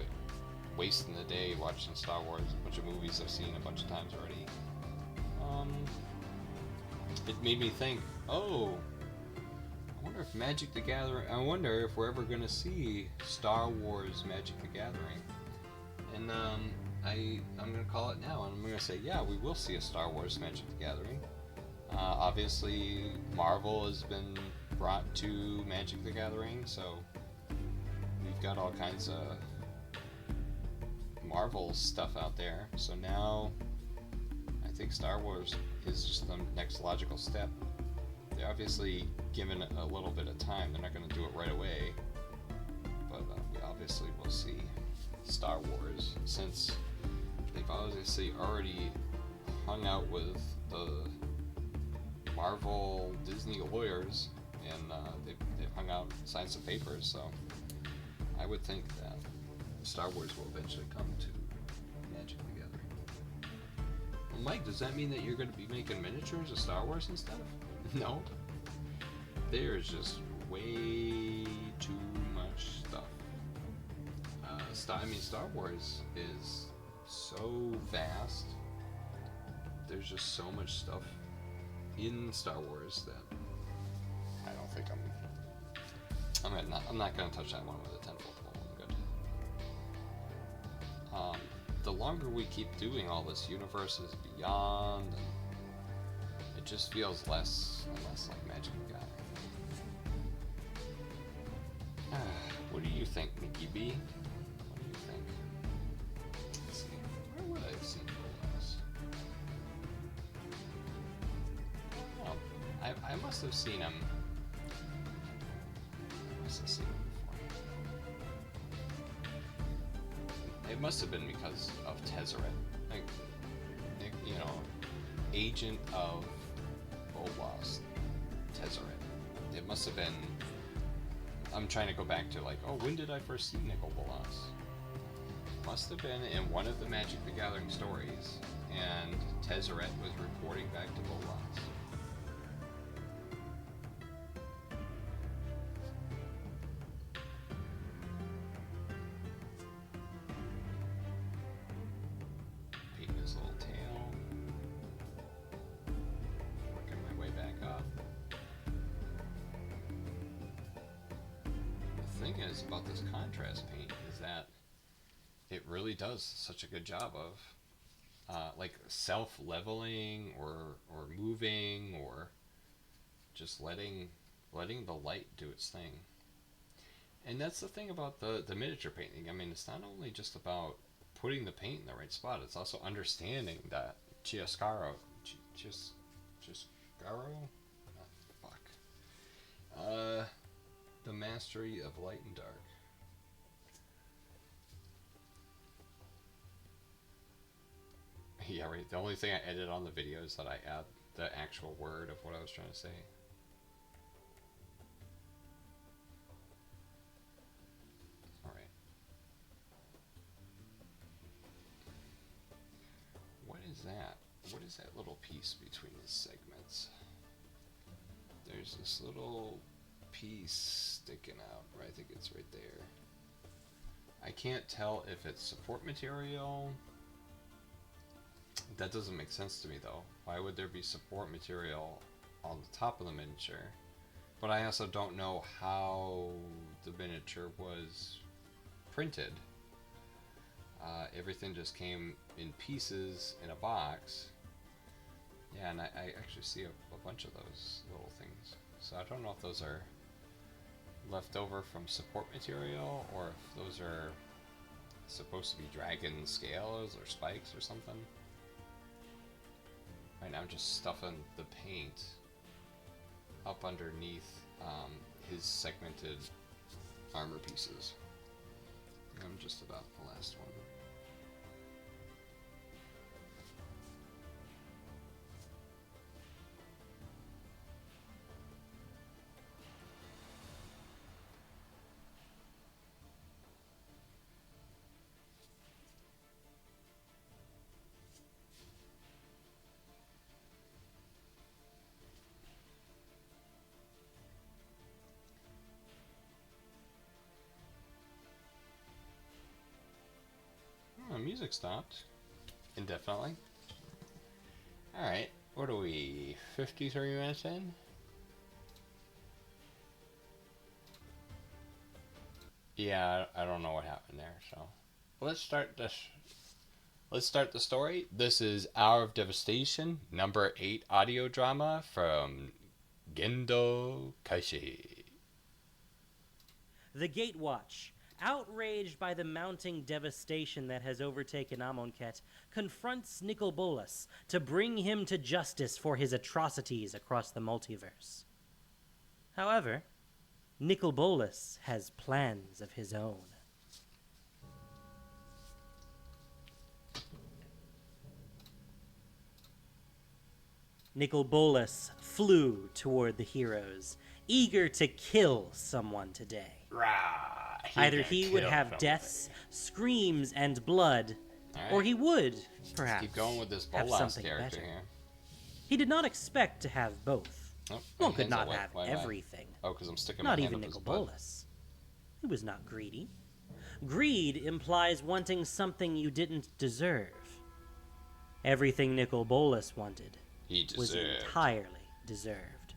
[SPEAKER 1] wasting the day watching Star Wars. A bunch of movies I've seen a bunch of times already. It made me think, oh, I wonder if Magic the Gathering, I wonder if we're ever going to see Star Wars Magic the Gathering. And I'm going to call it now, and I'm going to say, yeah, we will see a Star Wars Magic the Gathering. Obviously, Marvel has been brought to Magic the Gathering, so we've got all kinds of Marvel stuff out there. So now, I think Star Wars is just the next logical step. They're obviously given a little bit of time. They're not going to do it right away, but we obviously will see Star Wars, since they've obviously already hung out with the Marvel Disney lawyers, and they've hung out, signed some papers, so I would think that Star Wars will eventually come to Magic the Gathering. Well, Mike, does that mean that you're going to be making miniatures of Star Wars and stuff? No. There's just way too much stuff. Star Wars is so vast. There's just so much stuff in Star Wars that I don't think I'm not going to touch that one with a 10-foot pole. I'm good. The longer we keep doing all this universes beyond, and it just feels less and less like Magic the Gathering. What do you think, Nikki B? What do you think? Let's see. Where would I have seen Bolas? Oh, I must have seen him. I must have seen him before. It must have been because of Tezzeret. Like, you know, agent of Bolas, Tezzeret. It must have been. I'm trying to go back to like, oh, when did I first see Nicol Bolas? Must have been in one of the Magic the Gathering stories, and Tezzeret was reporting back to Bolas. Painting his little tail. Working my way back up. The thing is about this contrast paint is that it really does such a good job of like self-leveling or moving or just letting the light do its thing. And that's the thing about the miniature painting. I mean, it's not only just about putting the paint in the right spot, it's also understanding that Chiaroscuro, the mastery of light and dark. Yeah, right. The only thing I edit on the video is that I add the actual word of what I was trying to say. Alright. What is that? What is that little piece between the segments? There's this little piece sticking out. Right, I think it's right there. I can't tell if it's support material. That doesn't make sense to me though. Why would there be support material on the top of the miniature? But I also don't know how the miniature was printed. Everything just came in pieces in a box. Yeah, and I actually see a bunch of those little things. So I don't know if those are left over from support material or if those are supposed to be dragon scales or spikes or something. Right now I'm just stuffing the paint up underneath his segmented armor pieces. I'm just about the last one. Music stopped indefinitely. Alright, what are we, 53 minutes in? Yeah, I don't know what happened there, so let's start this. Let's start the story. This is Hour of Devastation, number 8 audio drama from Gendo Kaishi.
[SPEAKER 2] The Gatewatch, outraged by the mounting devastation that has overtaken Amonkhet, confronts Nicol Bolas to bring him to justice for his atrocities across the multiverse. However, Nicol Bolas has plans of his own. Nicol Bolas flew toward the heroes, eager to kill someone today. Either he would have deaths, screams, and blood, or he would, perhaps,
[SPEAKER 1] keep going with this
[SPEAKER 2] have
[SPEAKER 1] Bolas
[SPEAKER 2] something
[SPEAKER 1] character
[SPEAKER 2] better.
[SPEAKER 1] here.
[SPEAKER 2] He did not expect to have both.
[SPEAKER 1] Oh,
[SPEAKER 2] One
[SPEAKER 1] my
[SPEAKER 2] could
[SPEAKER 1] hands
[SPEAKER 2] not
[SPEAKER 1] are wet.
[SPEAKER 2] have
[SPEAKER 1] Why am I-
[SPEAKER 2] everything.
[SPEAKER 1] Oh, because I'm sticking
[SPEAKER 2] Not
[SPEAKER 1] my hand
[SPEAKER 2] even
[SPEAKER 1] up his
[SPEAKER 2] Nicol
[SPEAKER 1] butt.
[SPEAKER 2] Bolas. He was not greedy. Greed implies wanting something you didn't deserve. Everything Nicol Bolas wanted
[SPEAKER 1] He
[SPEAKER 2] was
[SPEAKER 1] deserved.
[SPEAKER 2] entirely deserved.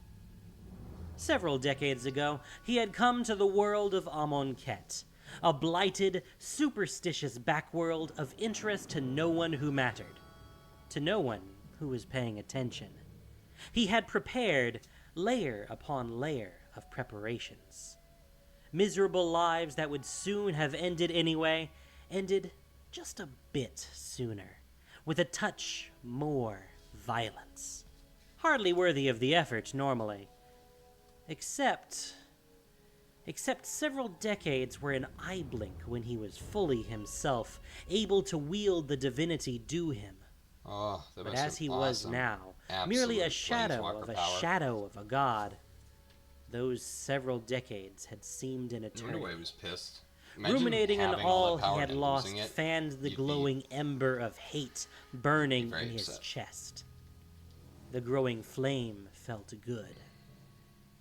[SPEAKER 2] Several decades ago, he had come to the world of Amonkhet, a blighted, superstitious backworld of interest to no one who mattered, to no one who was paying attention. He had prepared layer upon layer of preparations. Miserable lives that would soon have ended anyway, ended just a bit sooner, with a touch more violence. Hardly worthy of the effort, normally. Except several decades were an eye blink when he was fully himself, able to wield the divinity due him.
[SPEAKER 1] Oh, that
[SPEAKER 2] But
[SPEAKER 1] must
[SPEAKER 2] as he
[SPEAKER 1] have
[SPEAKER 2] was
[SPEAKER 1] awesome.
[SPEAKER 2] now, merely
[SPEAKER 1] Absolute
[SPEAKER 2] a shadow
[SPEAKER 1] planeswalker
[SPEAKER 2] of a
[SPEAKER 1] power.
[SPEAKER 2] shadow of a god, those several decades had seemed an
[SPEAKER 1] I wonder
[SPEAKER 2] eternity.
[SPEAKER 1] why he was pissed. Imagine
[SPEAKER 2] Ruminating on
[SPEAKER 1] having
[SPEAKER 2] all
[SPEAKER 1] that
[SPEAKER 2] he
[SPEAKER 1] power
[SPEAKER 2] had
[SPEAKER 1] and
[SPEAKER 2] lost
[SPEAKER 1] losing it.
[SPEAKER 2] fanned the
[SPEAKER 1] You'd be
[SPEAKER 2] glowing ember of hate burning
[SPEAKER 1] very
[SPEAKER 2] in his
[SPEAKER 1] upset.
[SPEAKER 2] chest. The growing flame felt good.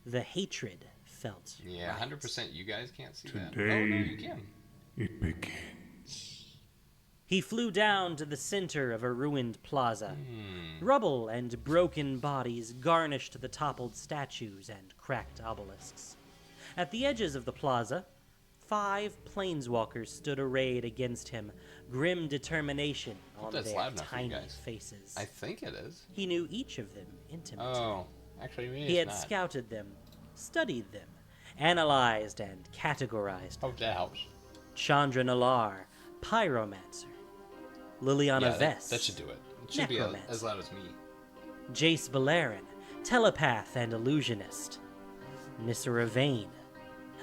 [SPEAKER 2] The hatred felt
[SPEAKER 1] Yeah,
[SPEAKER 2] right.
[SPEAKER 1] 100%. You guys can't see that. Oh,
[SPEAKER 3] Today,
[SPEAKER 1] no, you can.
[SPEAKER 3] it begins.
[SPEAKER 2] He flew down to the center of a ruined plaza.
[SPEAKER 1] Hmm.
[SPEAKER 2] Rubble and broken bodies garnished the toppled statues and cracked obelisks. At the edges of the plaza, 5 planeswalkers stood arrayed against him, grim determination on
[SPEAKER 1] that's
[SPEAKER 2] their
[SPEAKER 1] loud enough for you
[SPEAKER 2] tiny
[SPEAKER 1] guys.
[SPEAKER 2] faces.
[SPEAKER 1] I think it is.
[SPEAKER 2] He knew each of them intimately.
[SPEAKER 1] Oh, actually, maybe
[SPEAKER 2] He
[SPEAKER 1] it's
[SPEAKER 2] had
[SPEAKER 1] not.
[SPEAKER 2] scouted them, studied them, analyzed and categorized them.
[SPEAKER 1] Oh, that helps.
[SPEAKER 2] Chandra Nalar, Pyromancer. Liliana
[SPEAKER 1] Yeah,
[SPEAKER 2] Vest.
[SPEAKER 1] that should do it. It should be
[SPEAKER 2] Necromancer.
[SPEAKER 1] as loud as me.
[SPEAKER 2] Jace Valerin, Telepath and Illusionist. Nissara Vane,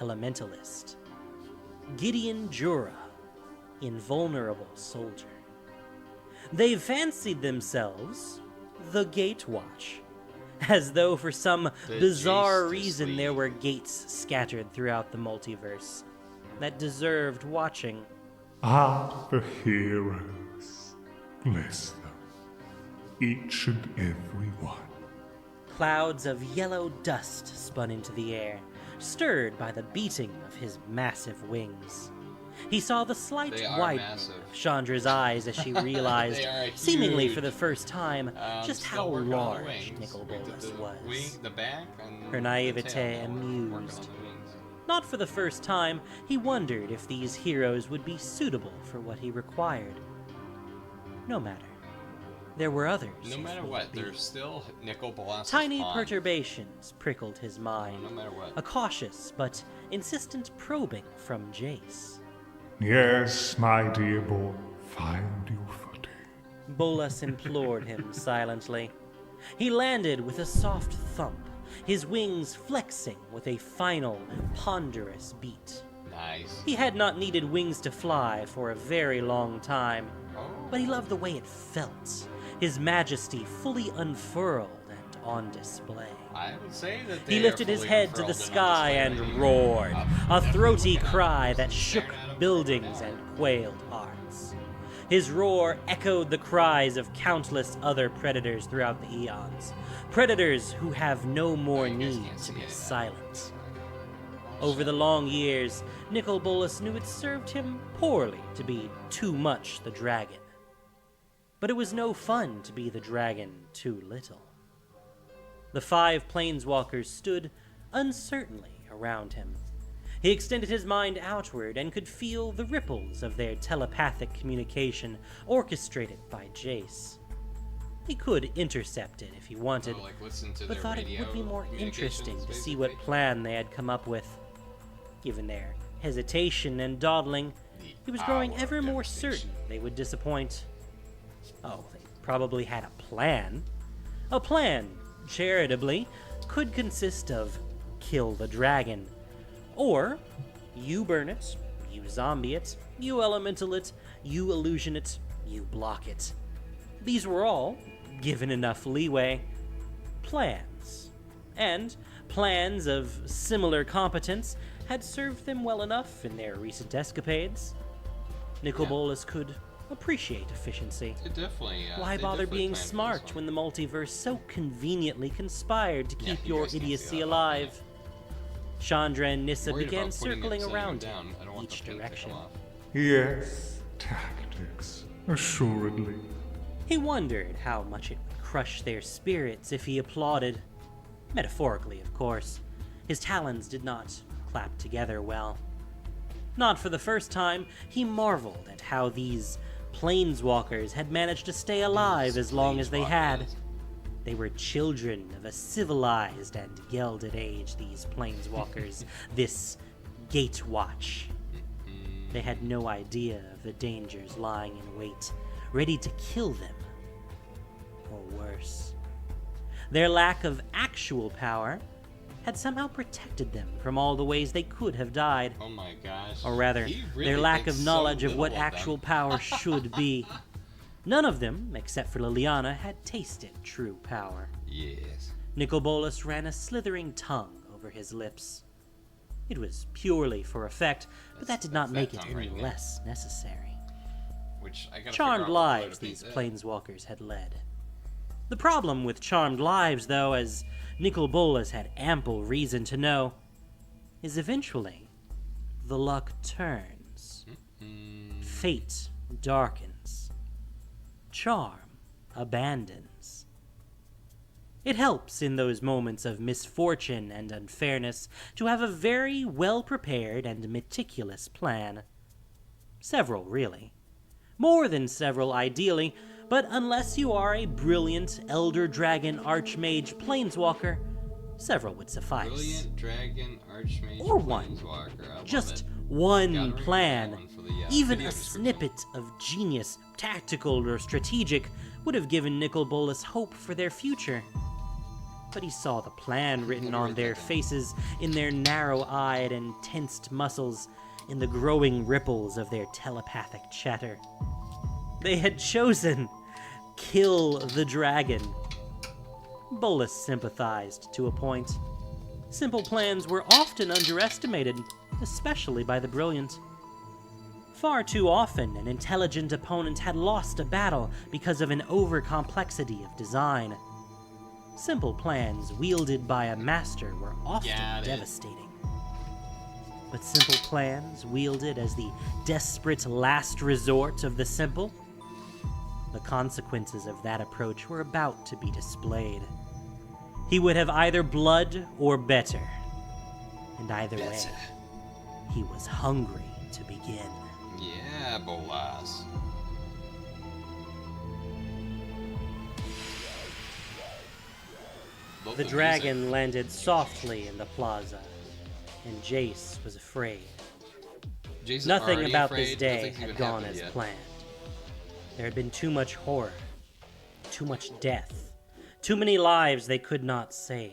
[SPEAKER 2] Elementalist. Gideon Jura, Invulnerable Soldier. They fancied themselves the Gatewatch, as though for some
[SPEAKER 1] The
[SPEAKER 2] bizarre
[SPEAKER 1] Justice
[SPEAKER 2] reason there
[SPEAKER 1] League.
[SPEAKER 2] were gates scattered throughout the multiverse that deserved watching.
[SPEAKER 3] The heroes. Bless them. Each and every one.
[SPEAKER 2] Clouds of yellow dust spun into the air, stirred by the beating of his massive wings. He saw the slight
[SPEAKER 1] They are
[SPEAKER 2] widening
[SPEAKER 1] massive.
[SPEAKER 2] of Chandra's eyes as she realized,
[SPEAKER 1] They are
[SPEAKER 2] seemingly
[SPEAKER 1] huge.
[SPEAKER 2] for the first time, just
[SPEAKER 1] Still
[SPEAKER 2] how
[SPEAKER 1] working on the
[SPEAKER 2] large
[SPEAKER 1] wings.
[SPEAKER 2] Nicol
[SPEAKER 1] We did
[SPEAKER 2] Bolas
[SPEAKER 1] the
[SPEAKER 2] was.
[SPEAKER 1] wing, the back, and
[SPEAKER 2] Her
[SPEAKER 1] the
[SPEAKER 2] naivete
[SPEAKER 1] tail. Now we're working on
[SPEAKER 2] amused.
[SPEAKER 1] the wings.
[SPEAKER 2] Not for the first time, he wondered if these heroes would be suitable for what he required. No matter. There were others.
[SPEAKER 1] No
[SPEAKER 2] if
[SPEAKER 1] matter
[SPEAKER 2] need
[SPEAKER 1] what,
[SPEAKER 2] be.
[SPEAKER 1] they're still Nicol Bolas.
[SPEAKER 2] Tiny perturbations prickled his mind.
[SPEAKER 1] No matter what.
[SPEAKER 2] A cautious but insistent probing from Jace.
[SPEAKER 3] Yes, my dear boy, find your footing.
[SPEAKER 2] Bolas implored him silently. He landed with a soft thump, his wings flexing with a final, ponderous beat.
[SPEAKER 1] Nice.
[SPEAKER 2] He had not needed wings to fly for a very long time,
[SPEAKER 1] Oh.
[SPEAKER 2] but he loved the way it felt, his majesty fully unfurled and on display.
[SPEAKER 1] I would say that
[SPEAKER 2] He
[SPEAKER 1] they
[SPEAKER 2] lifted
[SPEAKER 1] are
[SPEAKER 2] his
[SPEAKER 1] fully
[SPEAKER 2] head to the
[SPEAKER 1] unfurled
[SPEAKER 2] sky
[SPEAKER 1] on
[SPEAKER 2] and
[SPEAKER 1] display.
[SPEAKER 2] roared, a throaty
[SPEAKER 1] Definitely
[SPEAKER 2] cry that shook
[SPEAKER 1] staring at him.
[SPEAKER 2] buildings and quailed hearts. His roar echoed the cries of countless other predators throughout the eons, predators who have no more
[SPEAKER 1] you guys
[SPEAKER 2] need
[SPEAKER 1] can't
[SPEAKER 2] to
[SPEAKER 1] see
[SPEAKER 2] be
[SPEAKER 1] any of that.
[SPEAKER 2] silent. Over the long years, Nicol Bolas knew it served him poorly to be too much the dragon. But it was no fun to be the dragon too little. The 5 planeswalkers stood uncertainly around him. He extended his mind outward and could feel the ripples of their telepathic communication orchestrated by Jace. He could intercept it if he wanted,
[SPEAKER 1] Oh, like listen to
[SPEAKER 2] but
[SPEAKER 1] their
[SPEAKER 2] thought it
[SPEAKER 1] radio
[SPEAKER 2] would be more interesting
[SPEAKER 1] communications,
[SPEAKER 2] to see what
[SPEAKER 1] basically.
[SPEAKER 2] plan they had come up with. Given their hesitation and dawdling, he was growing
[SPEAKER 1] hour of
[SPEAKER 2] ever more
[SPEAKER 1] devastation.
[SPEAKER 2] certain they would disappoint. Oh, they probably had a plan. A plan, charitably, could consist of kill the dragon, or you burn it, you zombie it, you elemental it, you illusion it, you block it. These were all, given enough leeway, plans. And plans of similar competence had served them well enough in their recent escapades. Nicol
[SPEAKER 1] Yeah.
[SPEAKER 2] Bolas could appreciate efficiency.
[SPEAKER 1] It definitely.
[SPEAKER 2] Why
[SPEAKER 1] they
[SPEAKER 2] bother
[SPEAKER 1] definitely
[SPEAKER 2] being
[SPEAKER 1] planned for this
[SPEAKER 2] smart
[SPEAKER 1] one.
[SPEAKER 2] when the multiverse so conveniently conspired to
[SPEAKER 1] Yeah,
[SPEAKER 2] keep
[SPEAKER 1] you
[SPEAKER 2] your
[SPEAKER 1] guys can't see
[SPEAKER 2] idiocy
[SPEAKER 1] that,
[SPEAKER 2] alive? Chandra and Nissa
[SPEAKER 1] Worried
[SPEAKER 2] began
[SPEAKER 1] about putting it
[SPEAKER 2] circling
[SPEAKER 1] sitting
[SPEAKER 2] around
[SPEAKER 1] down.
[SPEAKER 2] him
[SPEAKER 1] I don't
[SPEAKER 2] in
[SPEAKER 1] want
[SPEAKER 2] each
[SPEAKER 1] the pin to come
[SPEAKER 2] direction.
[SPEAKER 1] off.
[SPEAKER 3] Yes, tactics, assuredly.
[SPEAKER 2] He wondered how much it would crush their spirits if he applauded. Metaphorically, of course. His talons did not clap together well. Not for the first time, he marveled at how these planeswalkers had managed to stay alive as long as they had. They were children of a civilized and gelded age, these planeswalkers, this Gatewatch. They had no idea of the dangers lying in wait, ready to kill them, or worse. Their lack of actual power had somehow protected them from all the ways they could have died.
[SPEAKER 1] Oh my gosh.
[SPEAKER 2] Or rather, their lack of knowledge of what actual power should be. None of them, except for Liliana, had tasted true power.
[SPEAKER 1] Yes.
[SPEAKER 2] Nicol Bolas ran a slithering tongue over his lips. It was purely for effect, but that did not make it any less necessary. Charmed lives these planeswalkers had led. The problem with charmed lives, though, as Nicol Bolas had ample reason to know, is eventually the luck turns. Fate darkens. Charm abandons. It helps in those moments of misfortune and unfairness to have a very well-prepared and meticulous plan. Several, really. More than several, ideally, but unless you are a brilliant Elder Dragon Archmage Planeswalker, several would suffice.
[SPEAKER 1] Brilliant Dragon Archmage
[SPEAKER 2] or one.
[SPEAKER 1] Planeswalker. I love
[SPEAKER 2] Just
[SPEAKER 1] it.
[SPEAKER 2] one plan.
[SPEAKER 1] One for the,
[SPEAKER 2] Even
[SPEAKER 1] video
[SPEAKER 2] a
[SPEAKER 1] description.
[SPEAKER 2] snippet of genius, tactical or strategic, would have given Nicol Bolas hope for their future. But he saw the plan written on their faces, in their narrow-eyed and tensed muscles, in the growing ripples of their telepathic chatter. They had chosen kill the dragon. Bolas sympathized to a point. Simple plans were often underestimated, especially by the brilliant. Far too often, an intelligent opponent had lost a battle because of an overcomplexity of design. Simple plans wielded by a master were often devastating. But simple plans wielded as the desperate last resort of the simple? The consequences of that approach were about to be displayed. He would have either blood or better. And either way, he was hungry to begin.
[SPEAKER 1] Yeah, Bolas.
[SPEAKER 2] The dragon landed softly in the plaza, and Jace was afraid.
[SPEAKER 1] Jason's
[SPEAKER 2] Nothing
[SPEAKER 1] already
[SPEAKER 2] about
[SPEAKER 1] afraid.
[SPEAKER 2] this day
[SPEAKER 1] Nothing's
[SPEAKER 2] had
[SPEAKER 1] even
[SPEAKER 2] gone
[SPEAKER 1] happened
[SPEAKER 2] as
[SPEAKER 1] yet.
[SPEAKER 2] planned. There had been too much horror, too much death, too many lives they could not save.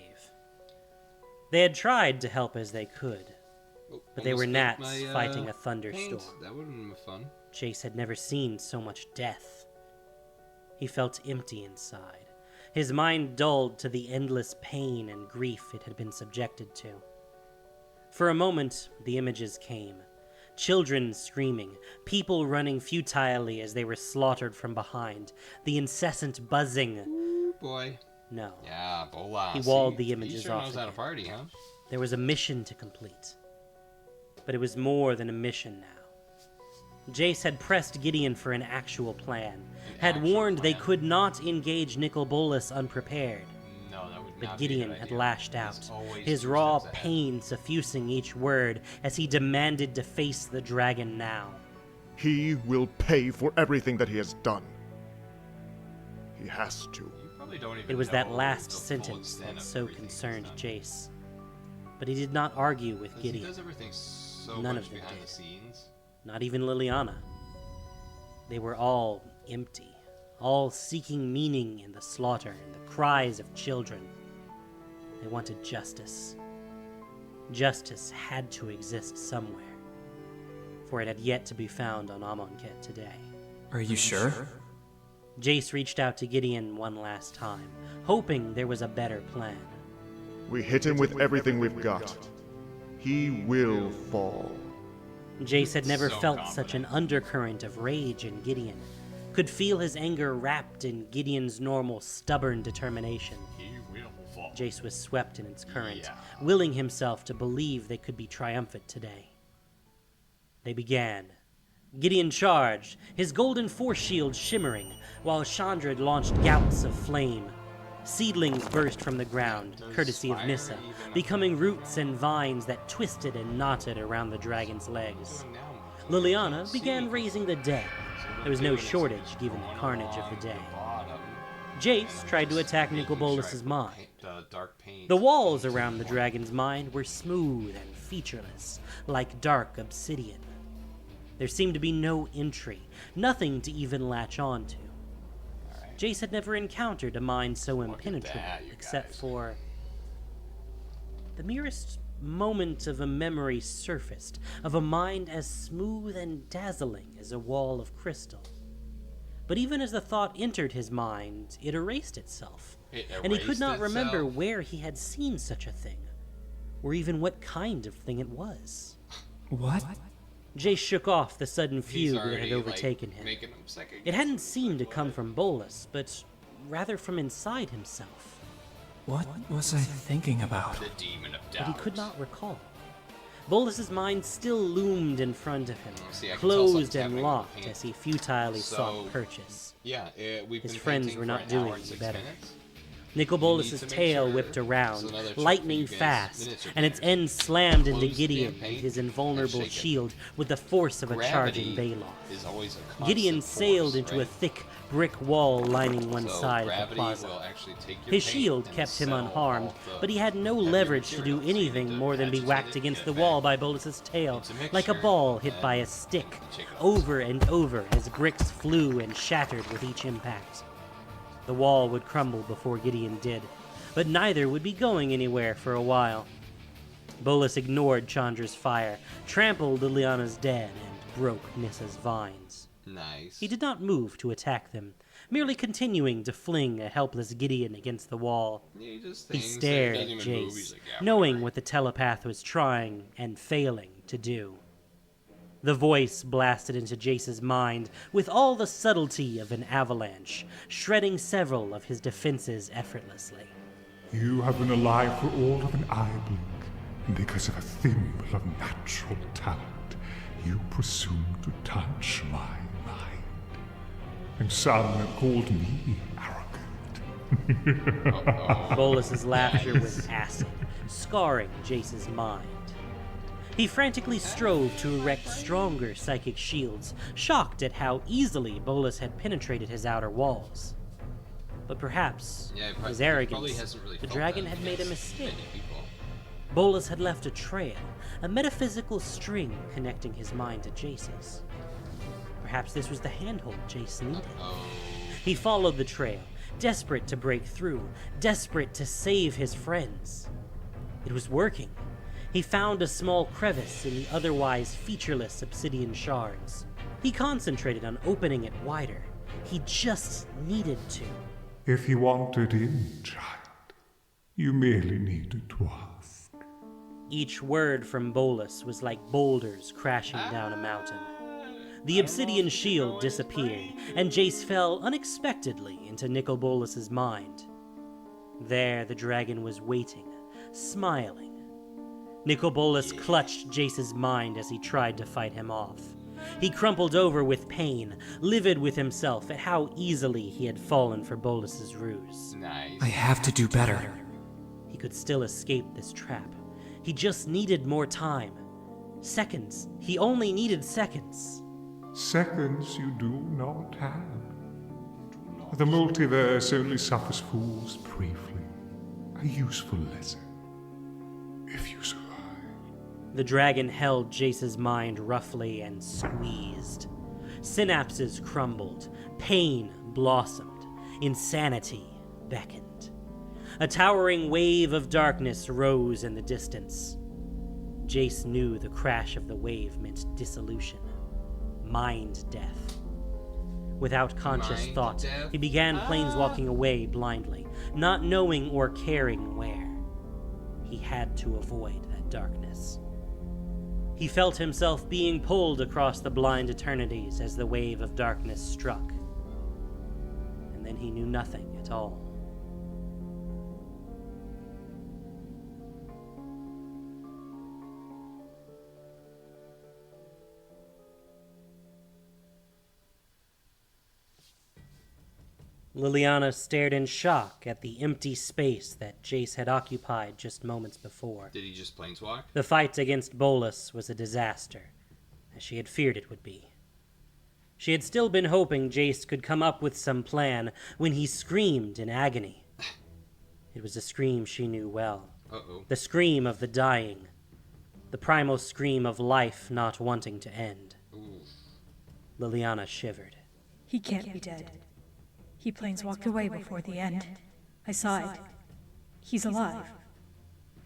[SPEAKER 2] They had tried to help as they could,
[SPEAKER 1] Oh,
[SPEAKER 2] but they were
[SPEAKER 1] almost
[SPEAKER 2] gnats
[SPEAKER 1] spilled my,
[SPEAKER 2] fighting a
[SPEAKER 1] paint.
[SPEAKER 2] thunderstorm.
[SPEAKER 1] That would have been fun.
[SPEAKER 2] Jace had never seen so much death. He felt empty inside, his mind dulled to the endless pain and grief it had been subjected to. For a moment, the images came. Children screaming, people running futilely as they were slaughtered from behind, the incessant buzzing.
[SPEAKER 1] Ooh, boy.
[SPEAKER 2] No,
[SPEAKER 1] Yeah, Bolas.
[SPEAKER 2] He walled the images
[SPEAKER 1] he sure
[SPEAKER 2] off
[SPEAKER 1] knows how to
[SPEAKER 2] again.
[SPEAKER 1] party, huh?
[SPEAKER 2] there was a mission to complete. But it was more than a mission now. Jace had pressed Gideon for an actual plan, had
[SPEAKER 1] actual
[SPEAKER 2] warned they
[SPEAKER 1] plan.
[SPEAKER 2] could not engage Nicol Bolas unprepared.
[SPEAKER 1] No, that would
[SPEAKER 2] But
[SPEAKER 1] not be a
[SPEAKER 2] Gideon
[SPEAKER 1] good
[SPEAKER 2] had
[SPEAKER 1] idea.
[SPEAKER 2] lashed
[SPEAKER 1] He's
[SPEAKER 2] out,
[SPEAKER 1] always
[SPEAKER 2] his
[SPEAKER 1] 2
[SPEAKER 2] raw
[SPEAKER 1] steps ahead.
[SPEAKER 2] pain suffusing each word as he demanded to face the dragon now.
[SPEAKER 4] He will pay for everything that he has done. He has to.
[SPEAKER 1] You probably don't even
[SPEAKER 2] It was that
[SPEAKER 1] know
[SPEAKER 2] last
[SPEAKER 1] the full
[SPEAKER 2] sentence
[SPEAKER 1] extent
[SPEAKER 2] that
[SPEAKER 1] of
[SPEAKER 2] so
[SPEAKER 1] everything he's
[SPEAKER 2] concerned
[SPEAKER 1] done.
[SPEAKER 2] Jace. But he did not argue with
[SPEAKER 1] Because he
[SPEAKER 2] Gideon,
[SPEAKER 1] does everything so
[SPEAKER 2] None
[SPEAKER 1] much
[SPEAKER 2] of them
[SPEAKER 1] behind
[SPEAKER 2] did.
[SPEAKER 1] the scenes.
[SPEAKER 2] not even Liliana. They were all empty, all seeking meaning in the slaughter and the cries of children. They wanted justice. Justice had to exist somewhere, for it had yet to be found on Amonkhet today.
[SPEAKER 5] Are you sure?
[SPEAKER 2] Jace reached out to Gideon one last time, hoping there was a better plan.
[SPEAKER 4] We hit him with everything we've got. He will fall.
[SPEAKER 2] Jace had never
[SPEAKER 1] So
[SPEAKER 2] felt
[SPEAKER 1] confident.
[SPEAKER 2] such an undercurrent of rage in Gideon, could feel his anger wrapped in Gideon's normal stubborn determination.
[SPEAKER 1] He will fall.
[SPEAKER 2] Jace was swept in its current,
[SPEAKER 1] Yeah.
[SPEAKER 2] willing himself to believe they could be triumphant today. They began. Gideon charged, his golden force shield shimmering, while Chandra launched gouts of flame. Seedlings burst from the ground, courtesy of Nissa, becoming roots and vines that twisted and knotted around the dragon's legs. Liliana began raising the dead. There was no shortage given the carnage of the day. Jace tried to attack Nicol Bolas' mind. The walls around the dragon's mind were smooth and featureless, like dark obsidian. There seemed to be no entry, nothing to even latch on to. Jace had never encountered a mind so impenetrable, except for the merest moment of a memory surfaced, of a mind as smooth and dazzling as a wall of crystal. But even as the thought entered his mind, it erased itself, and he could not remember where he had seen such a thing, or even what kind of thing it was.
[SPEAKER 5] What?
[SPEAKER 2] Jace shook off the sudden fugue that had overtaken him. It hadn't seemed to come from Bolas, but rather from inside himself.
[SPEAKER 5] What was I thinking about?
[SPEAKER 1] The demon of doubt.
[SPEAKER 2] But he could not recall. Bolas's mind still loomed in front of him,
[SPEAKER 1] See, I can tell
[SPEAKER 2] closed
[SPEAKER 1] something's
[SPEAKER 2] and
[SPEAKER 1] happening
[SPEAKER 2] locked
[SPEAKER 1] with the
[SPEAKER 2] as he futilely
[SPEAKER 1] So,
[SPEAKER 2] sought purchase.
[SPEAKER 1] Yeah, we've
[SPEAKER 2] His
[SPEAKER 1] been
[SPEAKER 2] friends
[SPEAKER 1] painting
[SPEAKER 2] were
[SPEAKER 1] for
[SPEAKER 2] not
[SPEAKER 1] an
[SPEAKER 2] doing
[SPEAKER 1] hour and
[SPEAKER 2] any
[SPEAKER 1] 6
[SPEAKER 2] better.
[SPEAKER 1] minutes.
[SPEAKER 2] Nicol
[SPEAKER 1] You need
[SPEAKER 2] Bolas'
[SPEAKER 1] to make
[SPEAKER 2] tail
[SPEAKER 1] sure
[SPEAKER 2] whipped around,
[SPEAKER 1] there's another
[SPEAKER 2] lightning
[SPEAKER 1] check for you guys,
[SPEAKER 2] fast,
[SPEAKER 1] miniature
[SPEAKER 2] and its
[SPEAKER 1] painters.
[SPEAKER 2] end slammed into
[SPEAKER 1] Close the
[SPEAKER 2] Gideon
[SPEAKER 1] paint
[SPEAKER 2] and his
[SPEAKER 1] and
[SPEAKER 2] invulnerable
[SPEAKER 1] shake it.
[SPEAKER 2] shield with the force of a charging
[SPEAKER 1] Gravity
[SPEAKER 2] Baloth.
[SPEAKER 1] is always a constant
[SPEAKER 2] Gideon sailed
[SPEAKER 1] force,
[SPEAKER 2] into a
[SPEAKER 1] right?
[SPEAKER 2] thick brick wall lining one
[SPEAKER 1] So
[SPEAKER 2] side of the
[SPEAKER 1] gravity
[SPEAKER 2] plaza.
[SPEAKER 1] will actually take your
[SPEAKER 2] His
[SPEAKER 1] paint
[SPEAKER 2] shield
[SPEAKER 1] and
[SPEAKER 2] kept him
[SPEAKER 1] settle
[SPEAKER 2] unharmed,
[SPEAKER 1] all the
[SPEAKER 2] but he had no
[SPEAKER 1] heavier
[SPEAKER 2] leverage to do
[SPEAKER 1] material, so you need
[SPEAKER 2] anything
[SPEAKER 1] to
[SPEAKER 2] more than be
[SPEAKER 1] agitate
[SPEAKER 2] whacked
[SPEAKER 1] it,
[SPEAKER 2] against
[SPEAKER 1] get
[SPEAKER 2] the
[SPEAKER 1] it
[SPEAKER 2] wall
[SPEAKER 1] back.
[SPEAKER 2] by Bolas's tail,
[SPEAKER 1] It's a
[SPEAKER 2] like a
[SPEAKER 1] mixture,
[SPEAKER 2] ball hit
[SPEAKER 1] and
[SPEAKER 2] by a stick,
[SPEAKER 1] shake it up.
[SPEAKER 2] over and over as bricks flew and shattered with each impact. The wall would crumble before Gideon did, but neither would be going anywhere for a while. Bolas ignored Chandra's fire, trampled Liliana's dead, and broke Nissa's vines.
[SPEAKER 1] Nice.
[SPEAKER 2] He did not move to attack them, merely continuing to fling a helpless Gideon against the wall.
[SPEAKER 1] He just
[SPEAKER 2] He
[SPEAKER 1] thinks
[SPEAKER 2] stared
[SPEAKER 1] it
[SPEAKER 2] at
[SPEAKER 1] doesn't even move.
[SPEAKER 2] Jace,
[SPEAKER 1] He's like, yeah,
[SPEAKER 2] knowing
[SPEAKER 1] whatever.
[SPEAKER 2] what the telepath was trying and failing to do. The voice blasted into Jace's mind with all the subtlety of an avalanche, shredding several of his defenses effortlessly.
[SPEAKER 3] You have been alive for all of an eye blink, and because of a thimble of natural talent, you presume to touch my mind. And some have called me arrogant.
[SPEAKER 2] Bolas's laughter was acid, scarring Jace's mind. He frantically strove to erect stronger psychic shields, shocked at how easily Bolas had penetrated his outer walls. But perhaps,
[SPEAKER 1] Yeah, he
[SPEAKER 2] his
[SPEAKER 1] probably
[SPEAKER 2] arrogance,
[SPEAKER 1] hasn't really
[SPEAKER 2] the
[SPEAKER 1] felt
[SPEAKER 2] dragon
[SPEAKER 1] that
[SPEAKER 2] had made a
[SPEAKER 1] against
[SPEAKER 2] mistake.
[SPEAKER 1] many people.
[SPEAKER 2] Bolas had left a trail, a metaphysical string connecting his mind to Jace's. Perhaps this was the handhold Jace needed.
[SPEAKER 1] Oh,
[SPEAKER 2] He followed the trail, desperate to break through, desperate to save his friends. It was working. He found a small crevice in the otherwise featureless obsidian shards. He concentrated on opening it wider. He just needed to.
[SPEAKER 3] If you wanted in, child, you merely needed to ask.
[SPEAKER 2] Each word from Bolas was like boulders crashing down a mountain. The obsidian shield disappeared, and Jace fell unexpectedly into Nicol Bolas's mind. There the dragon was waiting, smiling. Nicol Bolas clutched Jace's mind as he tried to fight him off. He crumpled over with pain, livid with himself at how easily he had fallen for Bolas's ruse.
[SPEAKER 1] nice.
[SPEAKER 5] I have to do better.
[SPEAKER 2] He could still escape this trap. He just needed more time. Seconds. He only needed seconds.
[SPEAKER 3] Seconds you do not have. The multiverse only suffers fools briefly. A useful lesson. If you survive.
[SPEAKER 2] The dragon held Jace's mind roughly and squeezed. Synapses crumbled, pain blossomed, insanity beckoned. A towering wave of darkness rose in the distance. Jace knew the crash of the wave meant dissolution, mind death. Without conscious
[SPEAKER 1] Mind
[SPEAKER 2] thought,
[SPEAKER 1] death?
[SPEAKER 2] he began planeswalking away blindly, not knowing or caring where. He had to avoid that darkness. He felt himself being pulled across the blind eternities as the wave of darkness struck. And then he knew nothing at all. Liliana stared in shock at the empty space that Jace had occupied just moments before.
[SPEAKER 1] Did he just planeswalk?
[SPEAKER 2] The fight against Bolas was a disaster, as she had feared it would be. She had still been hoping Jace could come up with some plan when he screamed in agony. It was a scream she knew well.
[SPEAKER 1] Uh-oh.
[SPEAKER 2] The scream of the dying. The primal scream of life not wanting to end.
[SPEAKER 1] Ooh.
[SPEAKER 2] Liliana shivered.
[SPEAKER 6] He can't be dead. He planeswalked away before the end. I saw it. He's alive.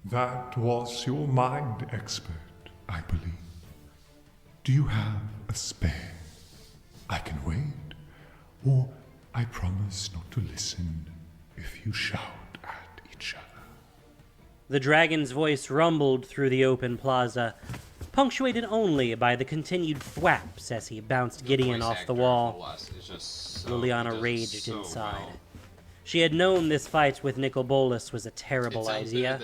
[SPEAKER 3] That was your mind expert, I believe. Do you have a spare? I can wait, or I promise not to listen if you shout at each other.
[SPEAKER 2] The dragon's voice rumbled through the open plaza, punctuated only by the continued thwaps as he bounced Gideon off the wall. Liliana raged inside.
[SPEAKER 1] Well.
[SPEAKER 2] She had known this fight with Nicol Bolas was a terrible idea,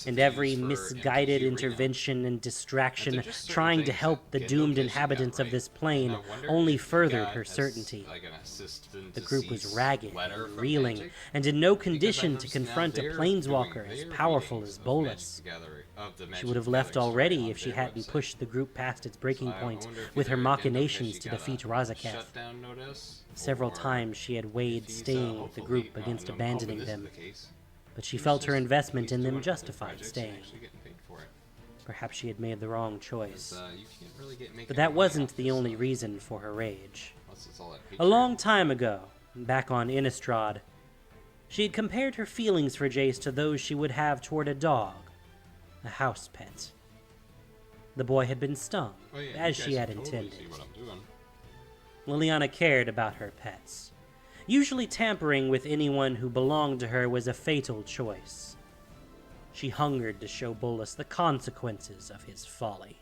[SPEAKER 2] and every misguided intervention and distraction trying to help the doomed inhabitants of this plane only furthered her certainty. The group was ragged and reeling, and in no condition to confront a planeswalker as powerful as Bolas. She would have left already if she hadn't pushed the group past its breaking point with her machinations to defeat Razaketh. Several times she had weighed staying with the group against abandoning them, but she felt her investment in them justified staying. Perhaps she had made the wrong choice. But that wasn't the only reason for her rage. A long time ago, back on Innistrad, she had compared her feelings for Jace to those she would have toward a dog, a house pet. The boy had been stung, as she had intended. Liliana cared about her pets. Usually tampering with anyone who belonged to her was a fatal choice. She hungered to show Bolas the consequences of his folly.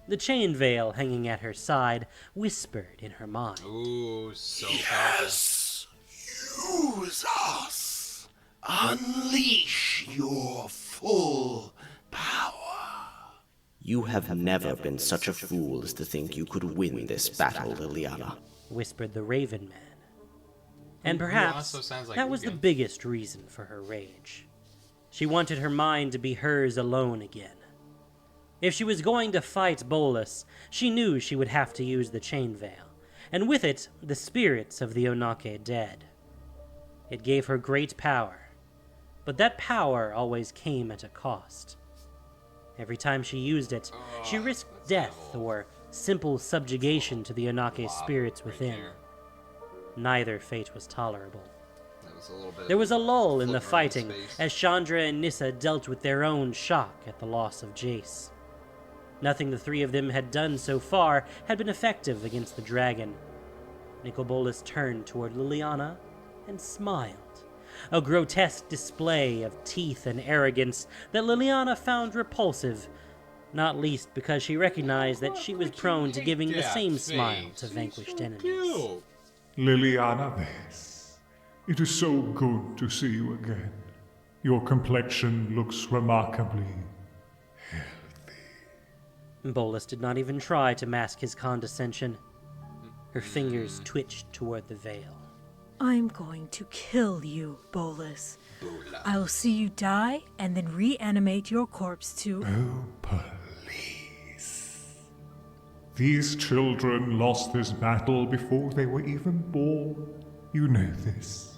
[SPEAKER 2] The chain veil hanging at her side whispered in her mind.
[SPEAKER 1] Ooh, so
[SPEAKER 7] yes! Use us! Unleash your full power!
[SPEAKER 8] You have never been such a fool as to think you could win this battle, Liliana,
[SPEAKER 2] whispered the Raven Man. And perhaps that was the biggest reason for her rage. She wanted her mind to be hers alone again. If she was going to fight Bolas, she knew she would have to use the chain veil, and with it, the spirits of the Onake dead. It gave her great power, but that power always came at a cost. Every time she used it, she risked death or simple subjugation to the Onake spirits within. Neither fate was tolerable. There was a lull in the fighting as Chandra and Nissa dealt with their own shock at the loss of Jace. Nothing the three of them had done so far had been effective against the dragon. Nicol Bolas turned toward Liliana and smiled, a grotesque display of teeth and arrogance that Liliana found repulsive, not least because she recognized that she was prone to giving the same smile to vanquished enemies.
[SPEAKER 3] Liliana Vess, it is so good to see you again. Your complexion looks remarkably healthy.
[SPEAKER 2] Bolas did not even try to mask his condescension. Her fingers twitched toward the veil.
[SPEAKER 6] I'm going to kill you, Bolas. I'll see you die and then reanimate your corpse to...
[SPEAKER 3] Oh, please. These children lost this battle before they were even born. You know this.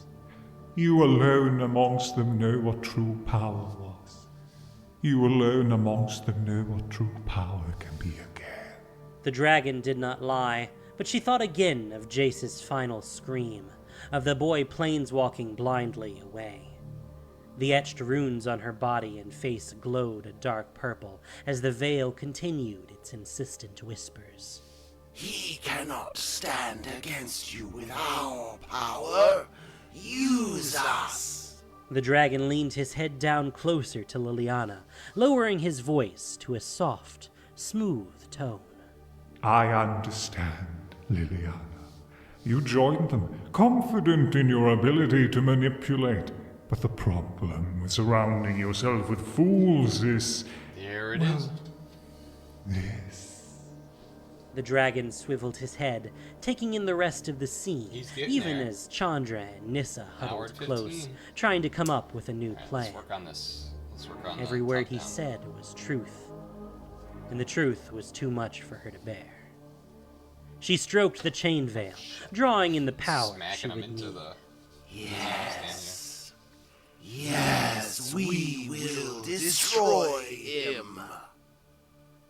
[SPEAKER 3] You alone amongst them know what true power was. You alone amongst them know what true power can be again.
[SPEAKER 2] The dragon did not lie, but she thought again of Jace's final scream, of the boy planeswalking blindly away. The etched runes on her body and face glowed a dark purple as the veil continued its insistent whispers.
[SPEAKER 7] He cannot stand against you with our power. Use us.
[SPEAKER 2] The dragon leaned his head down closer to Liliana, lowering his voice to a soft, smooth tone.
[SPEAKER 3] I understand, Liliana. You joined them, confident in your ability to manipulate. But the problem with surrounding yourself with fools is...
[SPEAKER 1] There it is.
[SPEAKER 3] This.
[SPEAKER 2] The dragon swiveled his head, taking in the rest of the scene,
[SPEAKER 1] He's getting
[SPEAKER 2] even
[SPEAKER 1] there.
[SPEAKER 2] as Chandra and Nissa
[SPEAKER 1] Howard
[SPEAKER 2] huddled close,
[SPEAKER 1] 15.
[SPEAKER 2] trying to come up with a new
[SPEAKER 1] Alright,
[SPEAKER 2] plan.
[SPEAKER 1] let's work on this. Let's work on
[SPEAKER 2] Every
[SPEAKER 1] the
[SPEAKER 2] word he
[SPEAKER 1] top-down.
[SPEAKER 2] said was truth, and the truth was too much for her to bear. She stroked the chain veil, drawing in the power she
[SPEAKER 1] Smacking him
[SPEAKER 2] would
[SPEAKER 1] into
[SPEAKER 2] need.
[SPEAKER 1] the.
[SPEAKER 7] Yes. Yes, we will destroy him.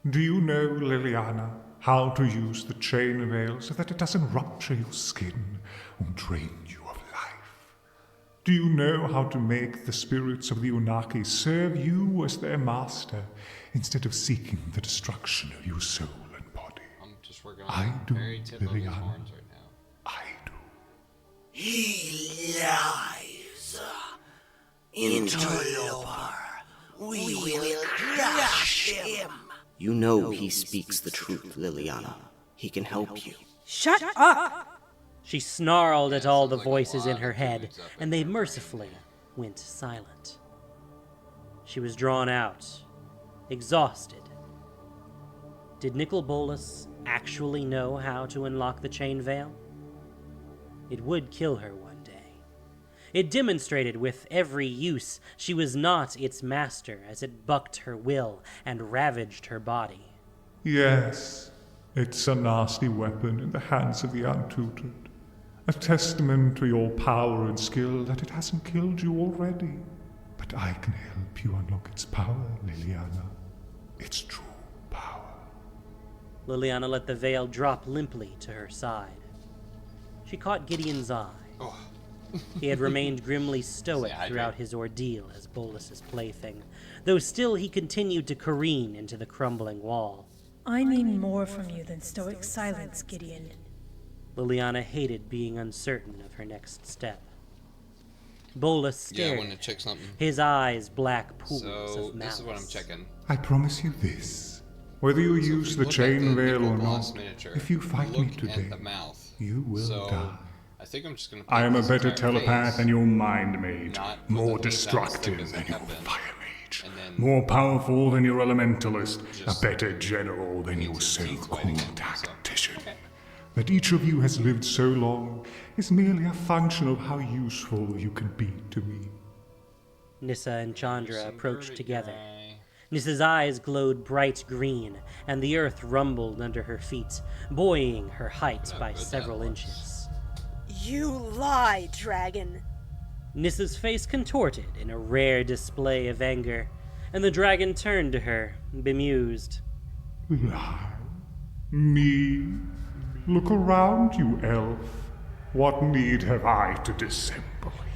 [SPEAKER 3] Do you know, Liliana, how to use the chain veil so that it doesn't rupture your skin or drain you of life? Do you know how to make the spirits of the Unaki serve you as their master instead of seeking the destruction of your soul and body?
[SPEAKER 1] I'm just working on
[SPEAKER 3] I
[SPEAKER 1] the
[SPEAKER 3] do,
[SPEAKER 1] very tip of his
[SPEAKER 3] Liliana.
[SPEAKER 1] horns right now.
[SPEAKER 3] I do.
[SPEAKER 7] He lies. Interloper. We will crush him.
[SPEAKER 8] You know he speaks the truth, Liliana. He can help you.
[SPEAKER 6] Shut up!
[SPEAKER 2] She snarled at all
[SPEAKER 1] sounds
[SPEAKER 2] the
[SPEAKER 1] like a
[SPEAKER 2] voices in
[SPEAKER 1] lot
[SPEAKER 2] her
[SPEAKER 1] of
[SPEAKER 2] head,
[SPEAKER 1] dudes up in
[SPEAKER 2] and they
[SPEAKER 1] her brain,
[SPEAKER 2] mercifully
[SPEAKER 1] man.
[SPEAKER 2] went silent. She was drawn out, exhausted. Did Nicol Bolas actually know how to unlock the chain veil? It would kill her one day. It demonstrated with every use she was not its master as it bucked her will and ravaged her body.
[SPEAKER 3] Yes, it's a nasty weapon in the hands of the untutored. A testament to your power and skill that it hasn't killed you already. But I can help you unlock its power, Liliana. Its true power.
[SPEAKER 2] Liliana let the veil drop limply to her side. She caught Gideon's eye.
[SPEAKER 1] Oh,
[SPEAKER 2] He had remained grimly stoic
[SPEAKER 1] Stay hydrated.
[SPEAKER 2] throughout his ordeal as Bolas's plaything, though still he continued to careen into the crumbling wall.
[SPEAKER 6] I need more from you than stoic silence, Gideon.
[SPEAKER 2] Liliana hated being uncertain of her next step. Bolas
[SPEAKER 1] yeah, I
[SPEAKER 2] stared,
[SPEAKER 1] want to check something.
[SPEAKER 2] his eyes black pools
[SPEAKER 1] So
[SPEAKER 2] of malice.
[SPEAKER 1] this is what I'm checking.
[SPEAKER 3] I promise you this. Whether you
[SPEAKER 1] So
[SPEAKER 3] use
[SPEAKER 1] if
[SPEAKER 3] the
[SPEAKER 1] look at
[SPEAKER 3] chain veil
[SPEAKER 1] Nicol
[SPEAKER 3] or
[SPEAKER 1] Bolas
[SPEAKER 3] not,
[SPEAKER 1] miniature,
[SPEAKER 3] if you fight me
[SPEAKER 1] look
[SPEAKER 3] today,
[SPEAKER 1] at the mouth.
[SPEAKER 3] you will
[SPEAKER 1] So,
[SPEAKER 3] die.
[SPEAKER 1] I think I'm just gonna.
[SPEAKER 3] I am a
[SPEAKER 1] paint this
[SPEAKER 3] better
[SPEAKER 1] entire
[SPEAKER 3] telepath
[SPEAKER 1] face.
[SPEAKER 3] than your mind mage,
[SPEAKER 1] Not put
[SPEAKER 3] more
[SPEAKER 1] the teeth
[SPEAKER 3] destructive
[SPEAKER 1] down as
[SPEAKER 3] than
[SPEAKER 1] thick as
[SPEAKER 3] your
[SPEAKER 1] they have been.
[SPEAKER 3] fire mage,
[SPEAKER 1] And then
[SPEAKER 3] more powerful than your elementalist,
[SPEAKER 1] just
[SPEAKER 3] a better general than your
[SPEAKER 1] his teeth white
[SPEAKER 3] so-called
[SPEAKER 1] again, so-
[SPEAKER 3] tactician.
[SPEAKER 1] okay.
[SPEAKER 3] That each of you has lived so long is merely a function of how useful you can be to me.
[SPEAKER 2] Nissa and Chandra
[SPEAKER 1] Some
[SPEAKER 2] approached
[SPEAKER 1] verdict
[SPEAKER 2] together.
[SPEAKER 1] guy.
[SPEAKER 2] Nissa's eyes glowed bright green, and the earth rumbled under her feet, buoying her height
[SPEAKER 1] Look
[SPEAKER 2] by
[SPEAKER 1] how good that
[SPEAKER 2] several
[SPEAKER 1] looks.
[SPEAKER 2] inches.
[SPEAKER 9] You lie, dragon.
[SPEAKER 2] Nissa's face contorted in a rare display of anger, and the dragon turned to her, bemused.
[SPEAKER 3] Lie? Me? Look around you, elf. What need have I to dissemble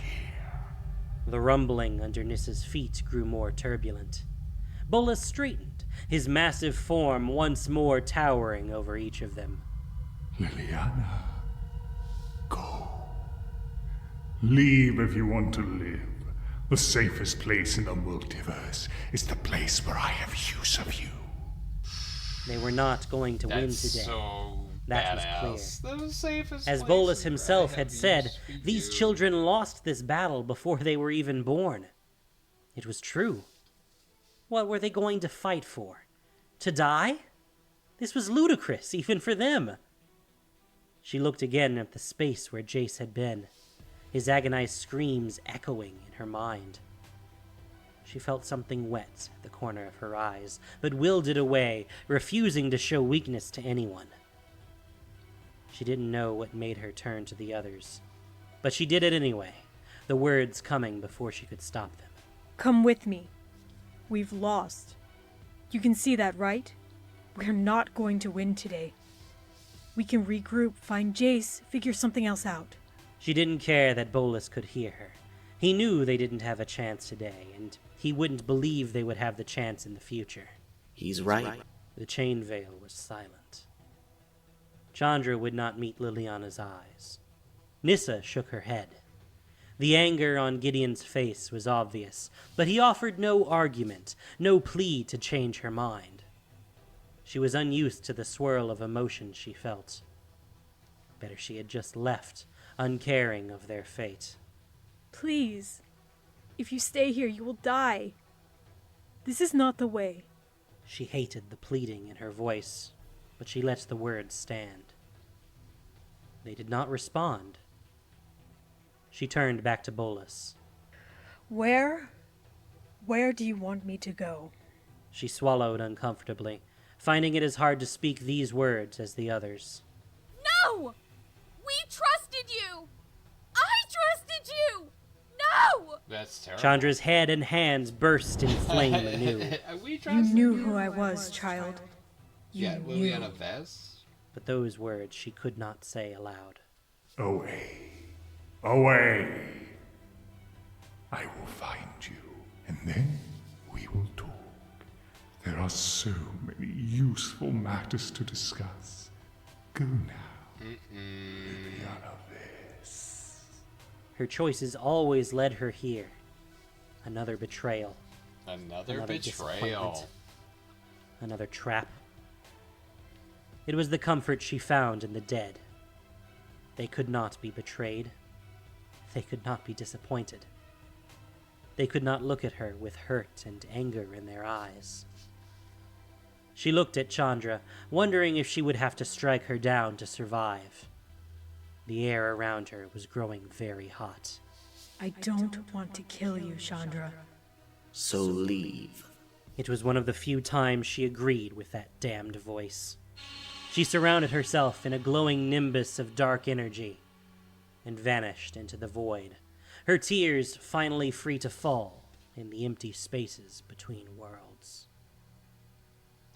[SPEAKER 3] here?
[SPEAKER 2] The rumbling under Nissa's feet grew more turbulent. Bolas straightened, his massive form once more towering over each of them.
[SPEAKER 3] Liliana, go. Leave if you want to live. The safest place in the multiverse is the place where I have use of you.
[SPEAKER 2] They were not going to win
[SPEAKER 1] That's
[SPEAKER 2] today.
[SPEAKER 1] so
[SPEAKER 2] That was
[SPEAKER 1] badass.
[SPEAKER 2] clear.
[SPEAKER 1] The safest
[SPEAKER 2] As
[SPEAKER 1] place
[SPEAKER 2] Bolas
[SPEAKER 1] where
[SPEAKER 2] himself
[SPEAKER 1] I
[SPEAKER 2] had
[SPEAKER 1] have
[SPEAKER 2] said,
[SPEAKER 1] used for
[SPEAKER 2] these
[SPEAKER 1] you.
[SPEAKER 2] children lost this battle before they were even born. It was true. What were they going to fight for? To die? This was ludicrous, even for them. She looked again at the space where Jace had been, his agonized screams echoing in her mind. She felt something wet at the corner of her eyes, but willed it away, refusing to show weakness to anyone. She didn't know what made her turn to the others, but she did it anyway, the words coming before she could stop them.
[SPEAKER 6] Come with me. We've lost. You can see that, right? We're not going to win today. We can regroup, find Jace, figure something else out.
[SPEAKER 2] She didn't care that Bolas could hear her. He knew they didn't have a chance today, and he wouldn't believe they would have the chance in the future.
[SPEAKER 8] He's right.
[SPEAKER 2] The chain veil was silent. Chandra would not meet Liliana's eyes. Nissa shook her head. The anger on Gideon's face was obvious, but he offered no argument, no plea to change her mind. She was unused to the swirl of emotion she felt. Better she had just left, uncaring of their fate.
[SPEAKER 6] Please. If you stay here, you will die. This is not the way.
[SPEAKER 2] She hated the pleading in her voice. but she let the words stand. They did not respond. She turned back to Bolas.
[SPEAKER 6] Where do you want me to go?
[SPEAKER 2] She swallowed uncomfortably, finding it as hard to speak these words as the others.
[SPEAKER 10] No! We trusted you! I trusted you! No!
[SPEAKER 1] That's terrible.
[SPEAKER 2] Chandra's head and hands burst in flame anew.
[SPEAKER 6] You knew who I was, child. You
[SPEAKER 1] Yeah,
[SPEAKER 6] knew.
[SPEAKER 1] Liliana Vess?
[SPEAKER 2] But those words she could not say aloud.
[SPEAKER 3] Away. Away. I will find you, and then we will talk. There are so many useful matters to discuss. Go now. Liliana Vess.
[SPEAKER 2] Her choices always led her here. Another betrayal.
[SPEAKER 1] Another betrayal.
[SPEAKER 2] Disappointment. Another trap. It was the comfort she found in the dead. They could not be betrayed. They could not be disappointed. They could not look at her with hurt and anger in their eyes. She looked at Chandra, wondering if she would have to strike her down to survive. The air around her was growing very hot.
[SPEAKER 6] I don't want to kill you, Chandra.
[SPEAKER 8] So leave.
[SPEAKER 2] It was one of the few times she agreed with that damned voice. She surrounded herself in a glowing nimbus of dark energy and vanished into the void, her tears finally free to fall in the empty spaces between worlds.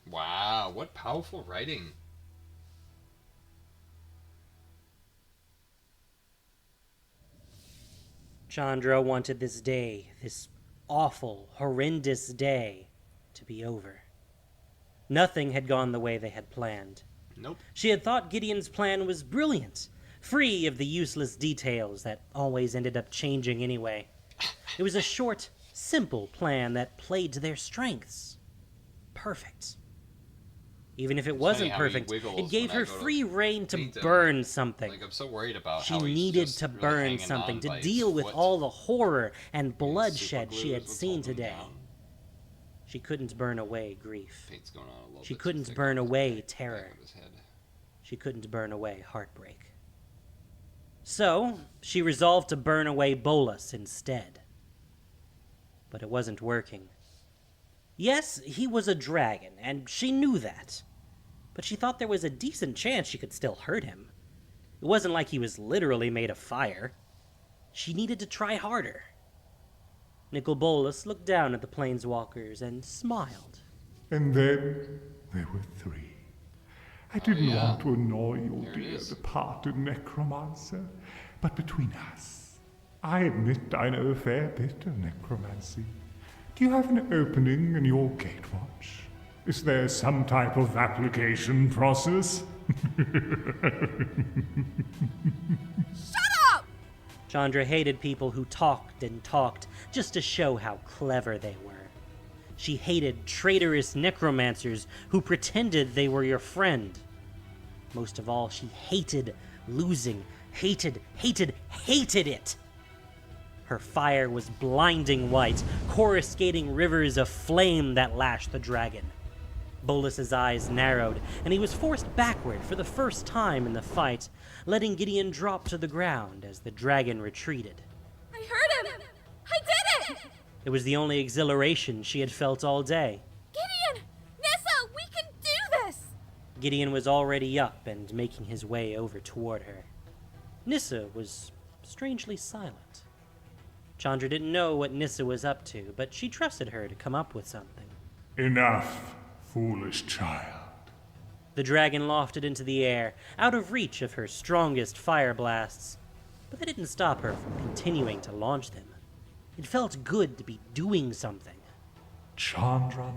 [SPEAKER 1] Wow, what powerful writing.
[SPEAKER 2] Chandra wanted this day, this awful, horrendous day, to be over. Nothing had gone the way they had planned.
[SPEAKER 1] Nope.
[SPEAKER 2] She had thought Gideon's plan was brilliant, free of the useless details that always ended up changing anyway. It was a short, simple plan that played to their strengths. Perfect. Even if it wasn't perfect, it gave her free rein to burn something.
[SPEAKER 1] Like, I'm so worried about
[SPEAKER 2] She
[SPEAKER 1] how he's
[SPEAKER 2] needed
[SPEAKER 1] just
[SPEAKER 2] to
[SPEAKER 1] really
[SPEAKER 2] burn
[SPEAKER 1] hanging
[SPEAKER 2] something
[SPEAKER 1] on
[SPEAKER 2] to
[SPEAKER 1] by his
[SPEAKER 2] deal with
[SPEAKER 1] foot.
[SPEAKER 2] all the horror and bloodshed
[SPEAKER 1] Super
[SPEAKER 2] she
[SPEAKER 1] glue
[SPEAKER 2] had
[SPEAKER 1] is what's
[SPEAKER 2] seen
[SPEAKER 1] holding him
[SPEAKER 2] today.
[SPEAKER 1] down.
[SPEAKER 2] She couldn't burn away grief.
[SPEAKER 1] Paint's going on a little
[SPEAKER 2] She
[SPEAKER 1] bit too
[SPEAKER 2] couldn't
[SPEAKER 1] thick
[SPEAKER 2] burn
[SPEAKER 1] on his
[SPEAKER 2] away
[SPEAKER 1] back
[SPEAKER 2] terror.
[SPEAKER 1] of his head.
[SPEAKER 2] She couldn't burn away heartbreak. So, she resolved to burn away Bolas instead. But it wasn't working. Yes, he was a dragon, and she knew that. But she thought there was a decent chance she could still hurt him. It wasn't like he was literally made of fire. She needed to try harder. Nicol Bolas looked down at the planeswalkers and smiled.
[SPEAKER 3] And then there were three. I didn't
[SPEAKER 1] yeah.
[SPEAKER 3] want to annoy your
[SPEAKER 1] There it
[SPEAKER 3] dear
[SPEAKER 1] is.
[SPEAKER 3] departed necromancer, but between us, I admit I know a fair bit of necromancy. Do you have an opening in your gatewatch? Is there some type of application process?
[SPEAKER 10] Shut up!
[SPEAKER 2] Chandra hated people who talked and talked just to show how clever they were. She hated traitorous necromancers who pretended they were your friend. Most of all, she hated losing. Hated it! Her fire was blinding white, coruscating rivers of flame that lashed the dragon. Bolas's eyes narrowed, and he was forced backward for the first time in the fight, letting Gideon drop to the ground as the dragon retreated.
[SPEAKER 10] I heard him! I did it!
[SPEAKER 2] It was the only exhilaration she had felt all day.
[SPEAKER 10] Gideon! Nissa, we can do this!
[SPEAKER 2] Gideon was already up and making his way over toward her. Nissa was strangely silent. Chandra didn't know what Nissa was up to, but she trusted her to come up with something.
[SPEAKER 3] Enough, foolish child.
[SPEAKER 2] The dragon lofted into the air, out of reach of her strongest fire blasts, but that didn't stop her from continuing to launch them. It felt good to be doing something.
[SPEAKER 3] Chandra,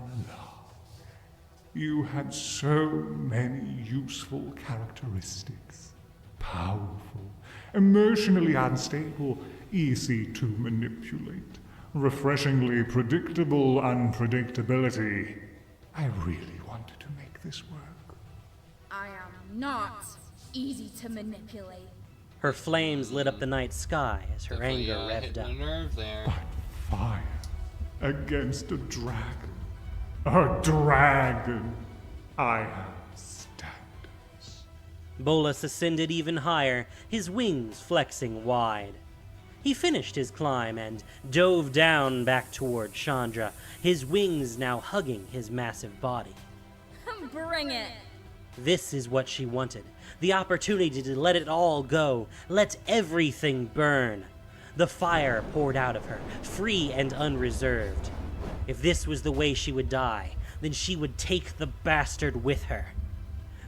[SPEAKER 3] you had so many useful characteristics. Powerful, emotionally unstable, easy to manipulate, refreshingly predictable unpredictability. I really wanted to make this work.
[SPEAKER 10] I am not easy to manipulate.
[SPEAKER 2] Her flames lit up the night sky as her
[SPEAKER 1] Definitely,
[SPEAKER 2] anger revved
[SPEAKER 1] hitting
[SPEAKER 2] up.
[SPEAKER 1] a nerve there.
[SPEAKER 3] But fire against a dragon. A dragon! I am standing
[SPEAKER 2] Bolas ascended even higher, his wings flexing wide. He finished his climb and dove down back toward Chandra, his wings now hugging his massive body.
[SPEAKER 10] Bring it!
[SPEAKER 2] This is what she wanted, the opportunity to let it all go, let everything burn. The fire poured out of her, free and unreserved. If this was the way she would die, then she would take the bastard with her.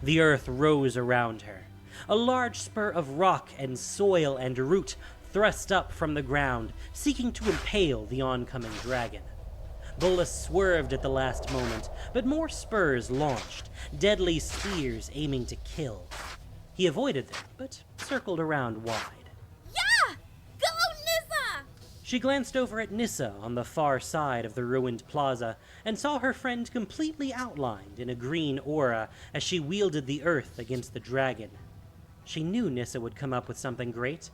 [SPEAKER 2] The earth rose around her. A large spur of rock and soil and root thrust up from the ground, seeking to impale the oncoming dragon. Bolas swerved at the last moment, but more spurs launched, deadly spears aiming to kill. He avoided them, but circled around wide.
[SPEAKER 10] Yeah! Go, Nissa!
[SPEAKER 2] She glanced over at Nissa on the far side of the ruined plaza and saw her friend completely outlined in a green aura as she wielded the earth against the dragon. She knew Nissa would come up with something great.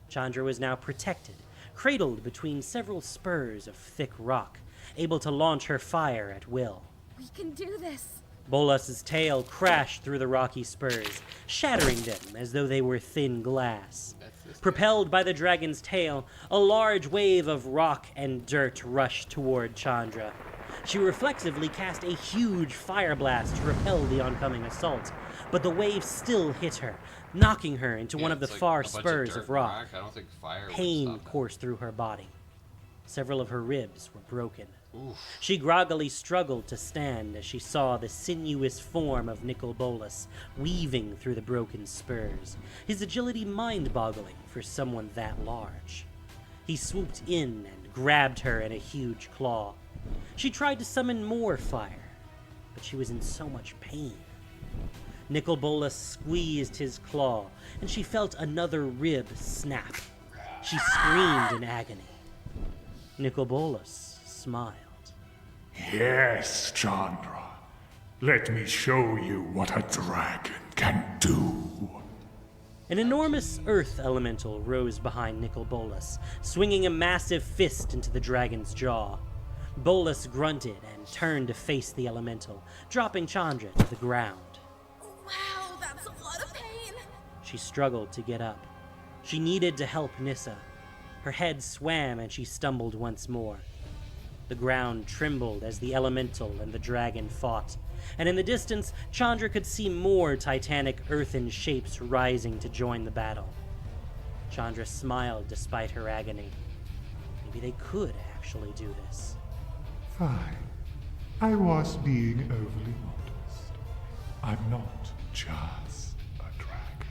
[SPEAKER 2] Chandra was now protected, cradled between several spurs of thick rock, able to launch her fire at will.
[SPEAKER 10] We can do this.
[SPEAKER 2] Bolas's tail crashed through the rocky spurs, shattering them as though they were thin glass. Propelled by the dragon's tail, a large wave of rock and dirt rushed toward Chandra. She reflexively cast a huge fire blast to repel the oncoming assault, but the wave still hit her, knocking her into one of the far spurs of rock.
[SPEAKER 1] I don't think fire would
[SPEAKER 2] Pain
[SPEAKER 1] stop that.
[SPEAKER 2] coursed through her body. Several of her ribs were broken.
[SPEAKER 1] Oof.
[SPEAKER 2] She groggily struggled to stand as she saw the sinuous form of Nicol Bolas weaving through the broken spurs, his agility mind-boggling for someone that large. He swooped in and grabbed her in a huge claw. She tried to summon more fire, but she was in so much pain. Nicol Bolas squeezed his claw, and she felt another rib snap. She screamed in agony. Nicol Bolas smiled.
[SPEAKER 3] Yes, Chandra. Let me show you what a dragon can do.
[SPEAKER 2] An enormous earth elemental rose behind Nicol Bolas, swinging a massive fist into the dragon's jaw. Bolas grunted and turned to face the elemental, dropping Chandra to the ground.
[SPEAKER 10] Wow, that's a lot of pain.
[SPEAKER 2] She struggled to get up. She needed to help Nissa. Her head swam and she stumbled once more. The ground trembled as the elemental and the dragon fought, and in the distance, Chandra could see more titanic earthen shapes rising to join the battle. Chandra smiled despite her agony. Maybe they could actually do this.
[SPEAKER 3] Fine. I was being overly modest. I'm not just a dragon.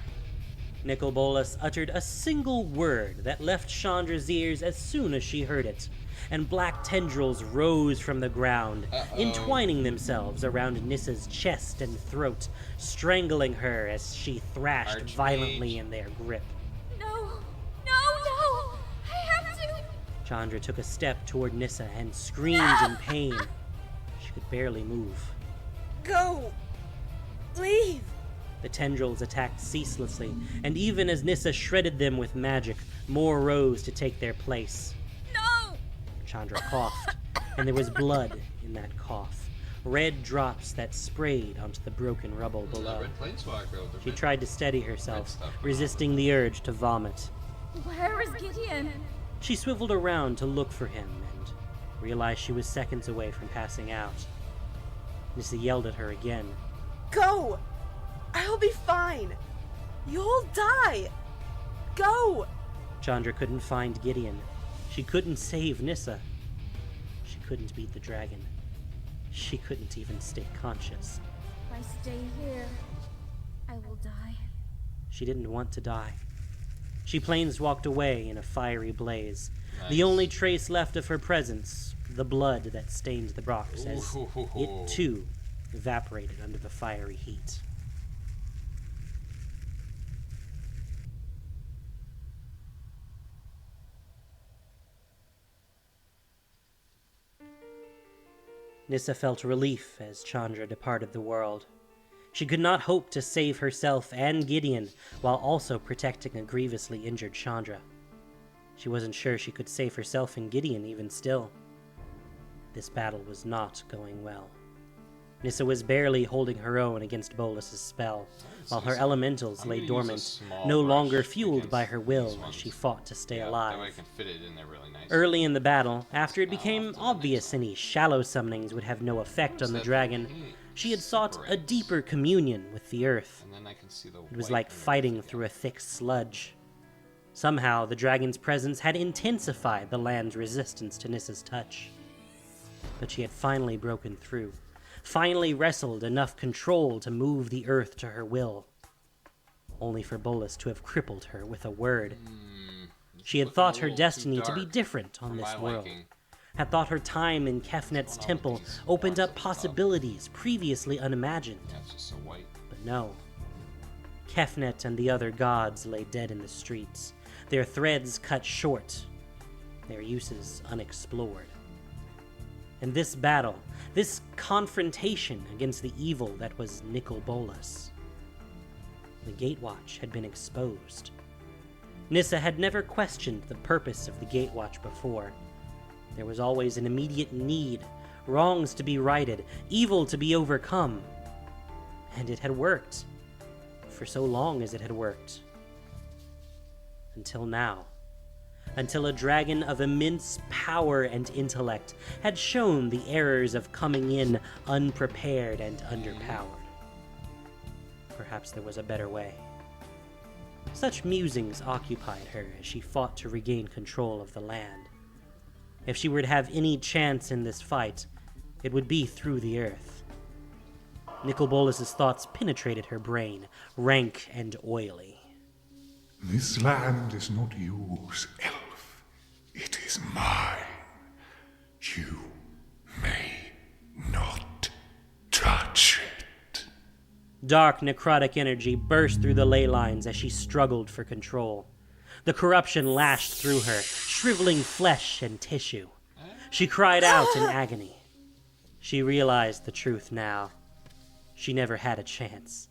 [SPEAKER 2] Nicol Bolas uttered a single word that left Chandra's ears as soon as she heard it, and black tendrils rose from the ground, entwining themselves around Nissa's chest and throat, strangling her as she thrashed
[SPEAKER 1] Archmage.
[SPEAKER 2] violently in their grip.
[SPEAKER 10] No, no, no! I have to!
[SPEAKER 2] Chandra took a step toward Nissa and screamed in pain. She could barely move.
[SPEAKER 9] Go! Leave!
[SPEAKER 2] The tendrils attacked ceaselessly, and even as Nissa shredded them with magic, more rose to take their place.
[SPEAKER 10] No!
[SPEAKER 2] Chandra coughed, and there was blood in that cough, red drops that sprayed onto the broken rubble below.
[SPEAKER 1] Red Planeswalker over
[SPEAKER 2] She
[SPEAKER 1] there.
[SPEAKER 2] tried to steady herself,
[SPEAKER 1] stuff.
[SPEAKER 2] resisting the urge to vomit.
[SPEAKER 10] Where is Gideon?
[SPEAKER 2] She swiveled around to look for him and realized she was seconds away from passing out. Nissa yelled at her again.
[SPEAKER 9] Go! I'll be fine! You'll die! Go!
[SPEAKER 2] Chandra couldn't find Gideon. She couldn't save Nissa. She couldn't beat the dragon. She couldn't even stay conscious.
[SPEAKER 10] If I stay here, I will die.
[SPEAKER 2] She didn't want to die. She planeswalked away in a fiery blaze.
[SPEAKER 1] Nice.
[SPEAKER 2] The only trace left of her presence, the blood that stained the rocks, as it too evaporated under the fiery heat. Nissa felt relief as Chandra departed the world. She could not hope to save herself and Gideon while also protecting a grievously injured Chandra. She wasn't sure she could save herself and Gideon even still. This battle was not going well. Nissa was barely holding her own against Bolas's spell, while her elementals lay dormant, no longer fueled by her will as she fought to stay alive.
[SPEAKER 1] That way I can fit it in there really nice.
[SPEAKER 2] Early in the battle, after it became obvious any shallow summonings would have no effect on the dragon, she had sought a deeper communion with the earth.
[SPEAKER 1] And then I can see the
[SPEAKER 2] It was like fighting through a thick sludge. Somehow, the dragon's presence had intensified the land's resistance to Nissa's touch. But she had finally broken through, finally wrestled enough control to move the earth to her will, only for Bolas to have crippled her with a word. She had thought her destiny to be different on this world, had thought her time in Kefnet's temple opened up possibilities previously unimagined. But no. Kefnet and the other gods lay dead in the streets, their threads cut short, their uses unexplored. And this battle, this confrontation against the evil that was Nicol Bolas, the Gatewatch had been exposed. Nissa had never questioned the purpose of the Gatewatch before. There was always an immediate need, wrongs to be righted, evil to be overcome. And it had worked, for so long as it had worked. Until now. Until a dragon of immense power and intellect had shown the errors of coming in unprepared and underpowered. Perhaps there was a better way. Such musings occupied her as she fought to regain control of the land. If she were to have any chance in this fight, it would be through the earth. Nicol Bolas's thoughts penetrated her brain, rank and oily.
[SPEAKER 3] This land is not yours, elf. It is mine. You may not touch it.
[SPEAKER 2] Dark, necrotic energy burst through the ley lines as she struggled for control. The corruption lashed through her, shriveling flesh and tissue. She cried out in agony. She realized the truth now. She never had a chance.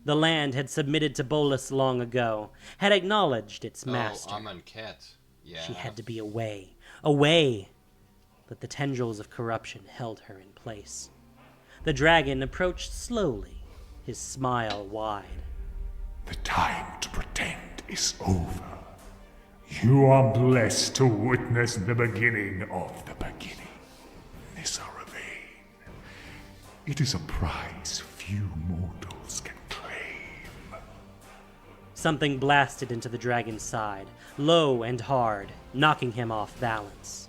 [SPEAKER 2] The land had submitted to Bolas long ago, had acknowledged its master.
[SPEAKER 1] I'm on Cat. Yeah.
[SPEAKER 2] She had to be away. Away! But the tendrils of corruption held her in place. The dragon approached slowly, his smile wide.
[SPEAKER 3] The time to pretend is over. You are blessed to witness the beginning of the beginning, Nissa Ravane. It is a prize few mortals can claim.
[SPEAKER 2] Something blasted into the dragon's side, low and hard, knocking him off balance.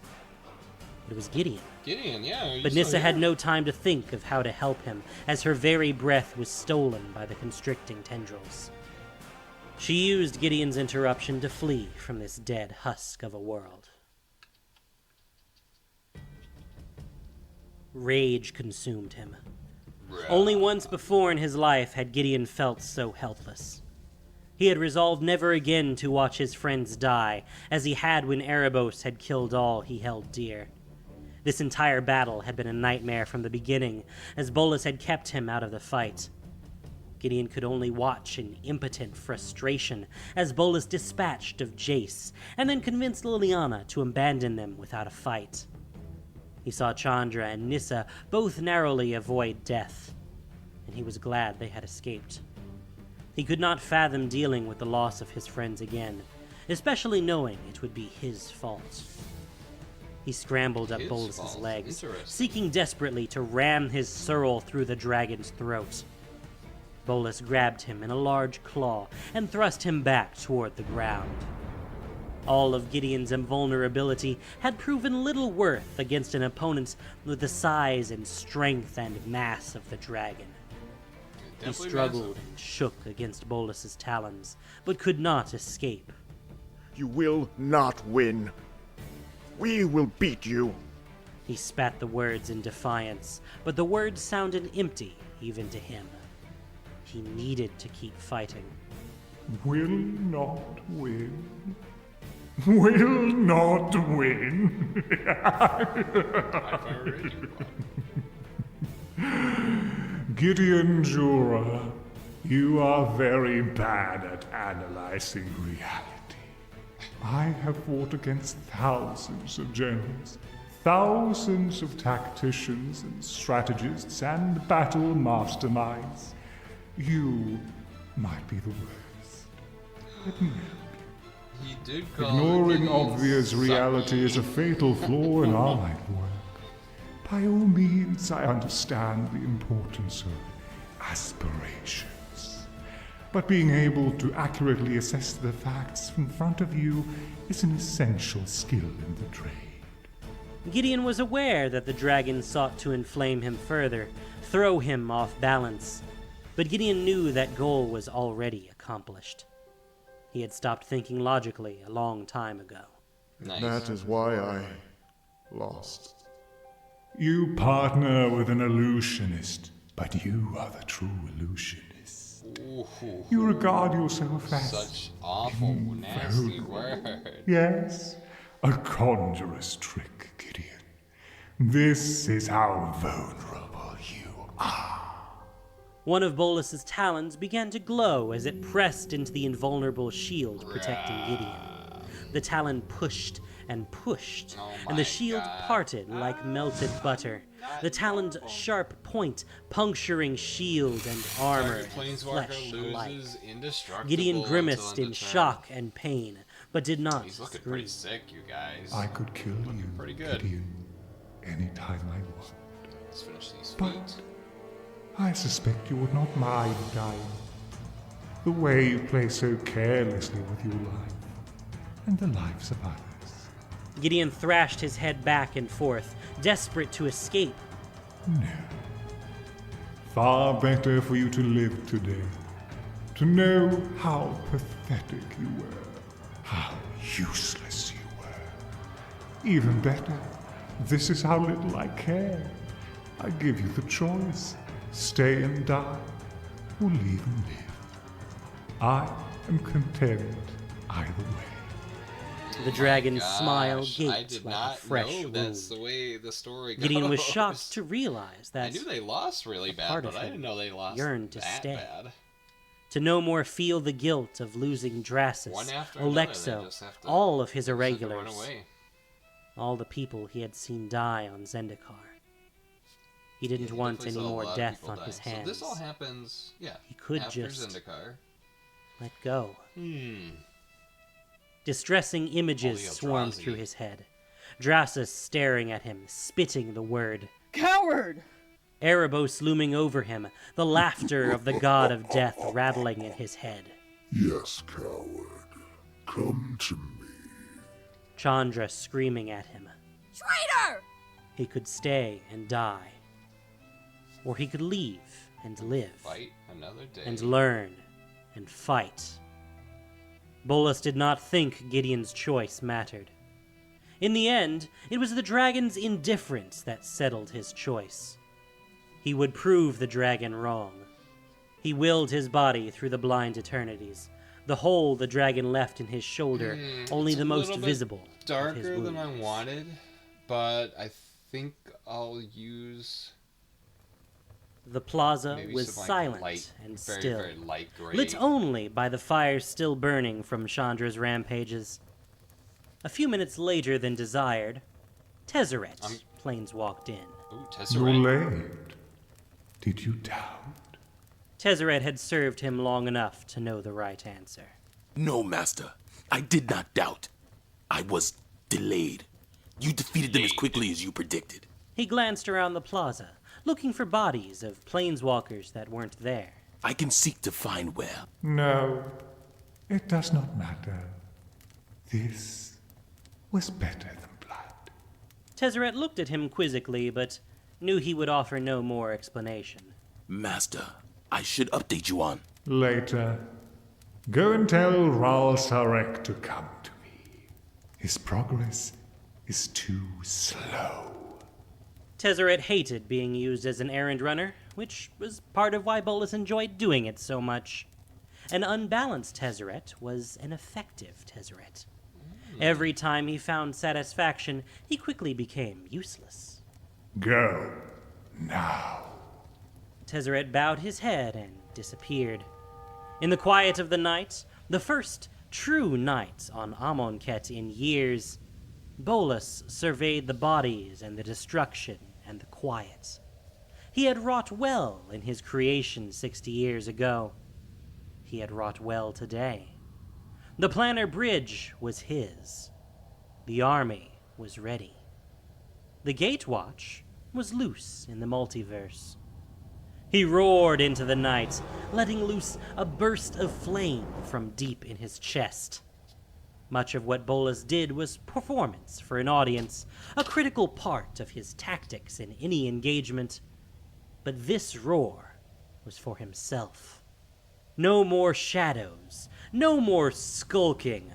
[SPEAKER 2] It was Gideon.
[SPEAKER 1] Gideon, yeah.
[SPEAKER 2] But Nissa had no time to think of how to help him, as her very breath was stolen by the constricting tendrils. She used Gideon's interruption to flee from this dead husk of a world. Rage consumed him. Only once before in his life had Gideon felt so helpless. He had resolved never again to watch his friends die, as he had when Erebos had killed all he held dear. This entire battle had been a nightmare from the beginning, as Bolas had kept him out of the fight. Gideon could only watch in impotent frustration as Bolas dispatched of Jace, and then convinced Liliana to abandon them without a fight. He saw Chandra and Nissa both narrowly avoid death, and he was glad they had escaped. He could not fathom dealing with the loss of his friends again, especially knowing it would be his fault. He scrambled up Bolas's legs, seeking desperately to ram his sorrel through the dragon's throat. Bolas grabbed him in a large claw and thrust him back toward the ground. All of Gideon's invulnerability had proven little worth against an opponent with the size and strength and mass of the dragon. He struggled and shook against Bolas's talons, but could not escape.
[SPEAKER 4] You will not win. We will beat you.
[SPEAKER 2] He spat the words in defiance, but the words sounded empty even to him. He needed to keep fighting.
[SPEAKER 3] Will not win. Will not win. Gideon Jura, you are very bad at analyzing reality. I have fought against thousands of generals, thousands of tacticians and strategists and battle masterminds. You might be the worst. Let me help
[SPEAKER 1] He did call
[SPEAKER 3] Ignoring
[SPEAKER 1] it
[SPEAKER 3] obvious reality is a fatal flaw in our line of work. By all means, I understand the importance of aspirations. But being able to accurately assess the facts in front of you is an essential skill in the trade.
[SPEAKER 2] Gideon was aware that the dragon sought to inflame him further, throw him off balance. But Gideon knew that goal was already accomplished. He had stopped thinking logically a long time ago.
[SPEAKER 1] Nice.
[SPEAKER 4] That is why I lost.
[SPEAKER 3] You partner with an illusionist, but you are the true illusionist.
[SPEAKER 1] Ooh,
[SPEAKER 3] You regard yourself as
[SPEAKER 1] such awful, nasty word.
[SPEAKER 3] Yes, a conjurer's trick, Gideon. This is how vulnerable you are.
[SPEAKER 2] One of Bolas's talons began to glow as it pressed into the invulnerable shield protecting Gideon. The talon pushed and pushed, and the shield parted like melted butter. The talon's sharp point puncturing shield and armor and flesh alike. Gideon grimaced in shock and pain, but did not
[SPEAKER 1] He's looking
[SPEAKER 2] scream.
[SPEAKER 1] pretty sick, you guys.
[SPEAKER 3] I could kill you,
[SPEAKER 1] pretty good.
[SPEAKER 3] Gideon, anytime I want.
[SPEAKER 1] Let's finish these
[SPEAKER 3] But
[SPEAKER 1] feet.
[SPEAKER 3] I suspect you would not mind dying. The way you play so carelessly with your life, and the lives of others.
[SPEAKER 2] Gideon thrashed his head back and forth, desperate to escape.
[SPEAKER 3] No. Far better for you to live today. To know how pathetic you were. How useless you were. Even better, this is how little I care. I give you the choice. Stay and die, or leave and live. I am content either way.
[SPEAKER 2] The dragon's smile
[SPEAKER 1] I
[SPEAKER 2] gaped
[SPEAKER 1] did
[SPEAKER 2] like a
[SPEAKER 1] not
[SPEAKER 2] fresh
[SPEAKER 1] know that's
[SPEAKER 2] wound.
[SPEAKER 1] the way the story goes.
[SPEAKER 2] Gideon was shocked to realize that
[SPEAKER 1] I knew they lost really bad,
[SPEAKER 2] part
[SPEAKER 1] but
[SPEAKER 2] of
[SPEAKER 1] I didn't
[SPEAKER 2] him
[SPEAKER 1] know they lost
[SPEAKER 2] yearned to
[SPEAKER 1] that
[SPEAKER 2] stay.
[SPEAKER 1] bad.
[SPEAKER 2] to no more feel the guilt of losing Drasus,
[SPEAKER 1] One after another, they
[SPEAKER 2] Alexo,
[SPEAKER 1] just have to-
[SPEAKER 2] all of his
[SPEAKER 1] Run
[SPEAKER 2] irregulars,
[SPEAKER 1] away.
[SPEAKER 2] all the people he had seen die on Zendikar. He didn't
[SPEAKER 1] Yeah, he
[SPEAKER 2] want
[SPEAKER 1] definitely
[SPEAKER 2] any
[SPEAKER 1] saw a
[SPEAKER 2] more
[SPEAKER 1] lot of
[SPEAKER 2] death
[SPEAKER 1] people
[SPEAKER 2] on
[SPEAKER 1] die.
[SPEAKER 2] his
[SPEAKER 1] So
[SPEAKER 2] hands.
[SPEAKER 1] this all happens, yeah.
[SPEAKER 2] He could
[SPEAKER 1] after
[SPEAKER 2] just
[SPEAKER 1] Zendikar.
[SPEAKER 2] let go.
[SPEAKER 1] Hmm.
[SPEAKER 2] Distressing images
[SPEAKER 1] Holy
[SPEAKER 2] swarmed
[SPEAKER 1] Eldrazi.
[SPEAKER 2] through his head. Drasus staring at him, spitting the word.
[SPEAKER 9] Coward!
[SPEAKER 2] Erebos looming over him, the laughter of the god of death rattling in his head.
[SPEAKER 3] Yes, coward. Come to me.
[SPEAKER 2] Chandra screaming at him.
[SPEAKER 10] Traitor!
[SPEAKER 2] He could stay and die. Or he could leave and live.
[SPEAKER 1] Fight another day.
[SPEAKER 2] And learn and fight. Bolas did not think Gideon's choice mattered. In the end, it was the dragon's indifference that settled his choice. He would prove the dragon wrong. He willed his body through the blind eternities, the hole the dragon left in his shoulder, only
[SPEAKER 1] It's
[SPEAKER 2] the
[SPEAKER 1] a
[SPEAKER 2] most
[SPEAKER 1] little bit
[SPEAKER 2] visible of his
[SPEAKER 1] darker than I
[SPEAKER 2] wounds.
[SPEAKER 1] wanted, but I think I'll use
[SPEAKER 2] The plaza
[SPEAKER 1] maybe
[SPEAKER 2] was
[SPEAKER 1] some, like,
[SPEAKER 2] silent
[SPEAKER 1] light,
[SPEAKER 2] and
[SPEAKER 1] very,
[SPEAKER 2] still,
[SPEAKER 1] very light gray.
[SPEAKER 2] lit only by the fires still burning from Chandra's rampages. A few minutes later than desired, Tezzeret planeswalked in.
[SPEAKER 1] Ooh,
[SPEAKER 3] You're
[SPEAKER 1] Tesseract.
[SPEAKER 3] late. Did you doubt?
[SPEAKER 2] Tezzeret had served him long enough to know the right answer.
[SPEAKER 11] No, Master. I did not doubt. I was delayed. You defeated them as quickly as you predicted.
[SPEAKER 2] He glanced around the plaza, looking for bodies of planeswalkers that weren't there.
[SPEAKER 11] I can seek to find where.
[SPEAKER 3] No, it does not matter. This was better than blood.
[SPEAKER 2] Tezzeret looked at him quizzically, but knew he would offer no more explanation.
[SPEAKER 11] Master, I should update you on.
[SPEAKER 3] Later, go and tell Ral Sarek to come to me. His progress is too slow.
[SPEAKER 2] Tezzeret hated being used as an errand runner, which was part of why Bolas enjoyed doing it so much. An unbalanced Tezzeret was an effective Tezzeret. Every time he found satisfaction, he quickly became useless.
[SPEAKER 3] Go, now.
[SPEAKER 2] Tezzeret bowed his head and disappeared. In the quiet of the night, the first true night on Amonkhet in years, Bolas surveyed the bodies and the destruction and the quiet. He had wrought well in his creation 60 years ago. He had wrought well today. The planar bridge was his. The army was ready. The gatewatch was loose in the multiverse. He roared into the night, letting loose a burst of flame from deep in his chest. Much of what Bolas did was performance for an audience, a critical part of his tactics in any engagement. But this roar was for himself. No more shadows, no more skulking,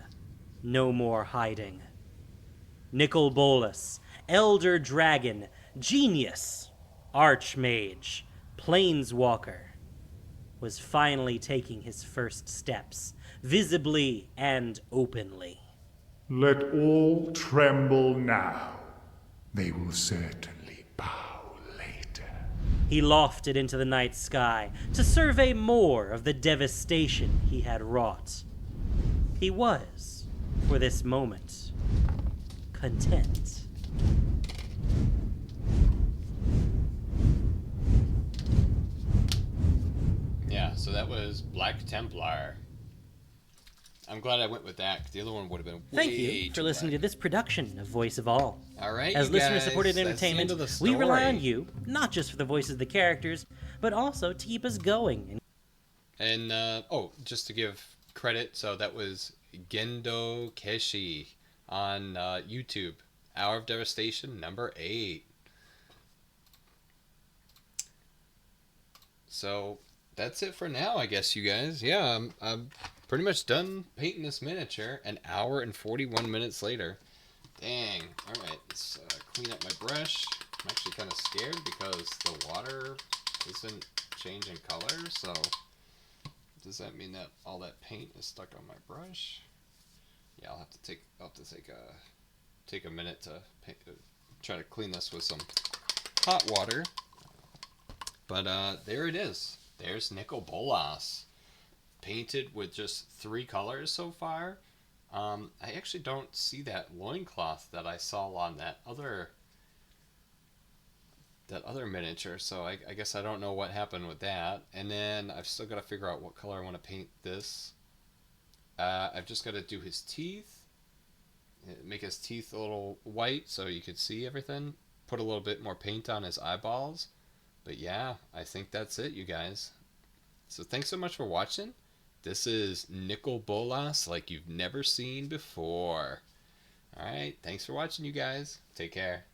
[SPEAKER 2] no more hiding. Nicol Bolas, Elder Dragon, Genius, Archmage, Planeswalker, was finally taking his first steps, visibly and openly.
[SPEAKER 3] Let all tremble now. They will certainly bow later.
[SPEAKER 2] He lofted into the night sky to survey more of the devastation he had wrought. He was, for this moment, content.
[SPEAKER 1] Yeah, so that was Black Templar. I'm glad I went with that, 'cause the other one would have been way
[SPEAKER 2] Thank you for listening to this production of Voice of All.
[SPEAKER 1] All right,
[SPEAKER 2] As
[SPEAKER 1] you
[SPEAKER 2] listener-supported
[SPEAKER 1] guys, that's the end
[SPEAKER 2] entertainment,
[SPEAKER 1] of the
[SPEAKER 2] we rely
[SPEAKER 1] story.
[SPEAKER 2] on you, not just for the voices of the characters, but also to keep us going.
[SPEAKER 1] And, just to give credit, so that was Gendo Keshi on YouTube. Hour of Devastation, number 8. So, that's it for now, I guess, you guys. Yeah, I'm pretty much done painting this miniature an hour and 41 minutes later. Dang. Alright, let's clean up my brush. I'm actually kind of scared because the water isn't changing color, so does that mean that all that paint is stuck on my brush? Yeah, I'll have to take a minute to try to clean this with some hot water. But there it is. There's Nicol Bolas, painted with just 3 colors so far. I actually don't see that loincloth that I saw on that other miniature, so I guess I don't know what happened with that. And then I've still got to figure out what color I want to paint this. I've just got to do his teeth, make his teeth a little white so you could see everything, put a little bit more paint on his eyeballs. But yeah, I think that's it, you guys. So thanks so much for watching. This is Nicol Bolas like you've never seen before. Alright, thanks for watching, you guys. Take care.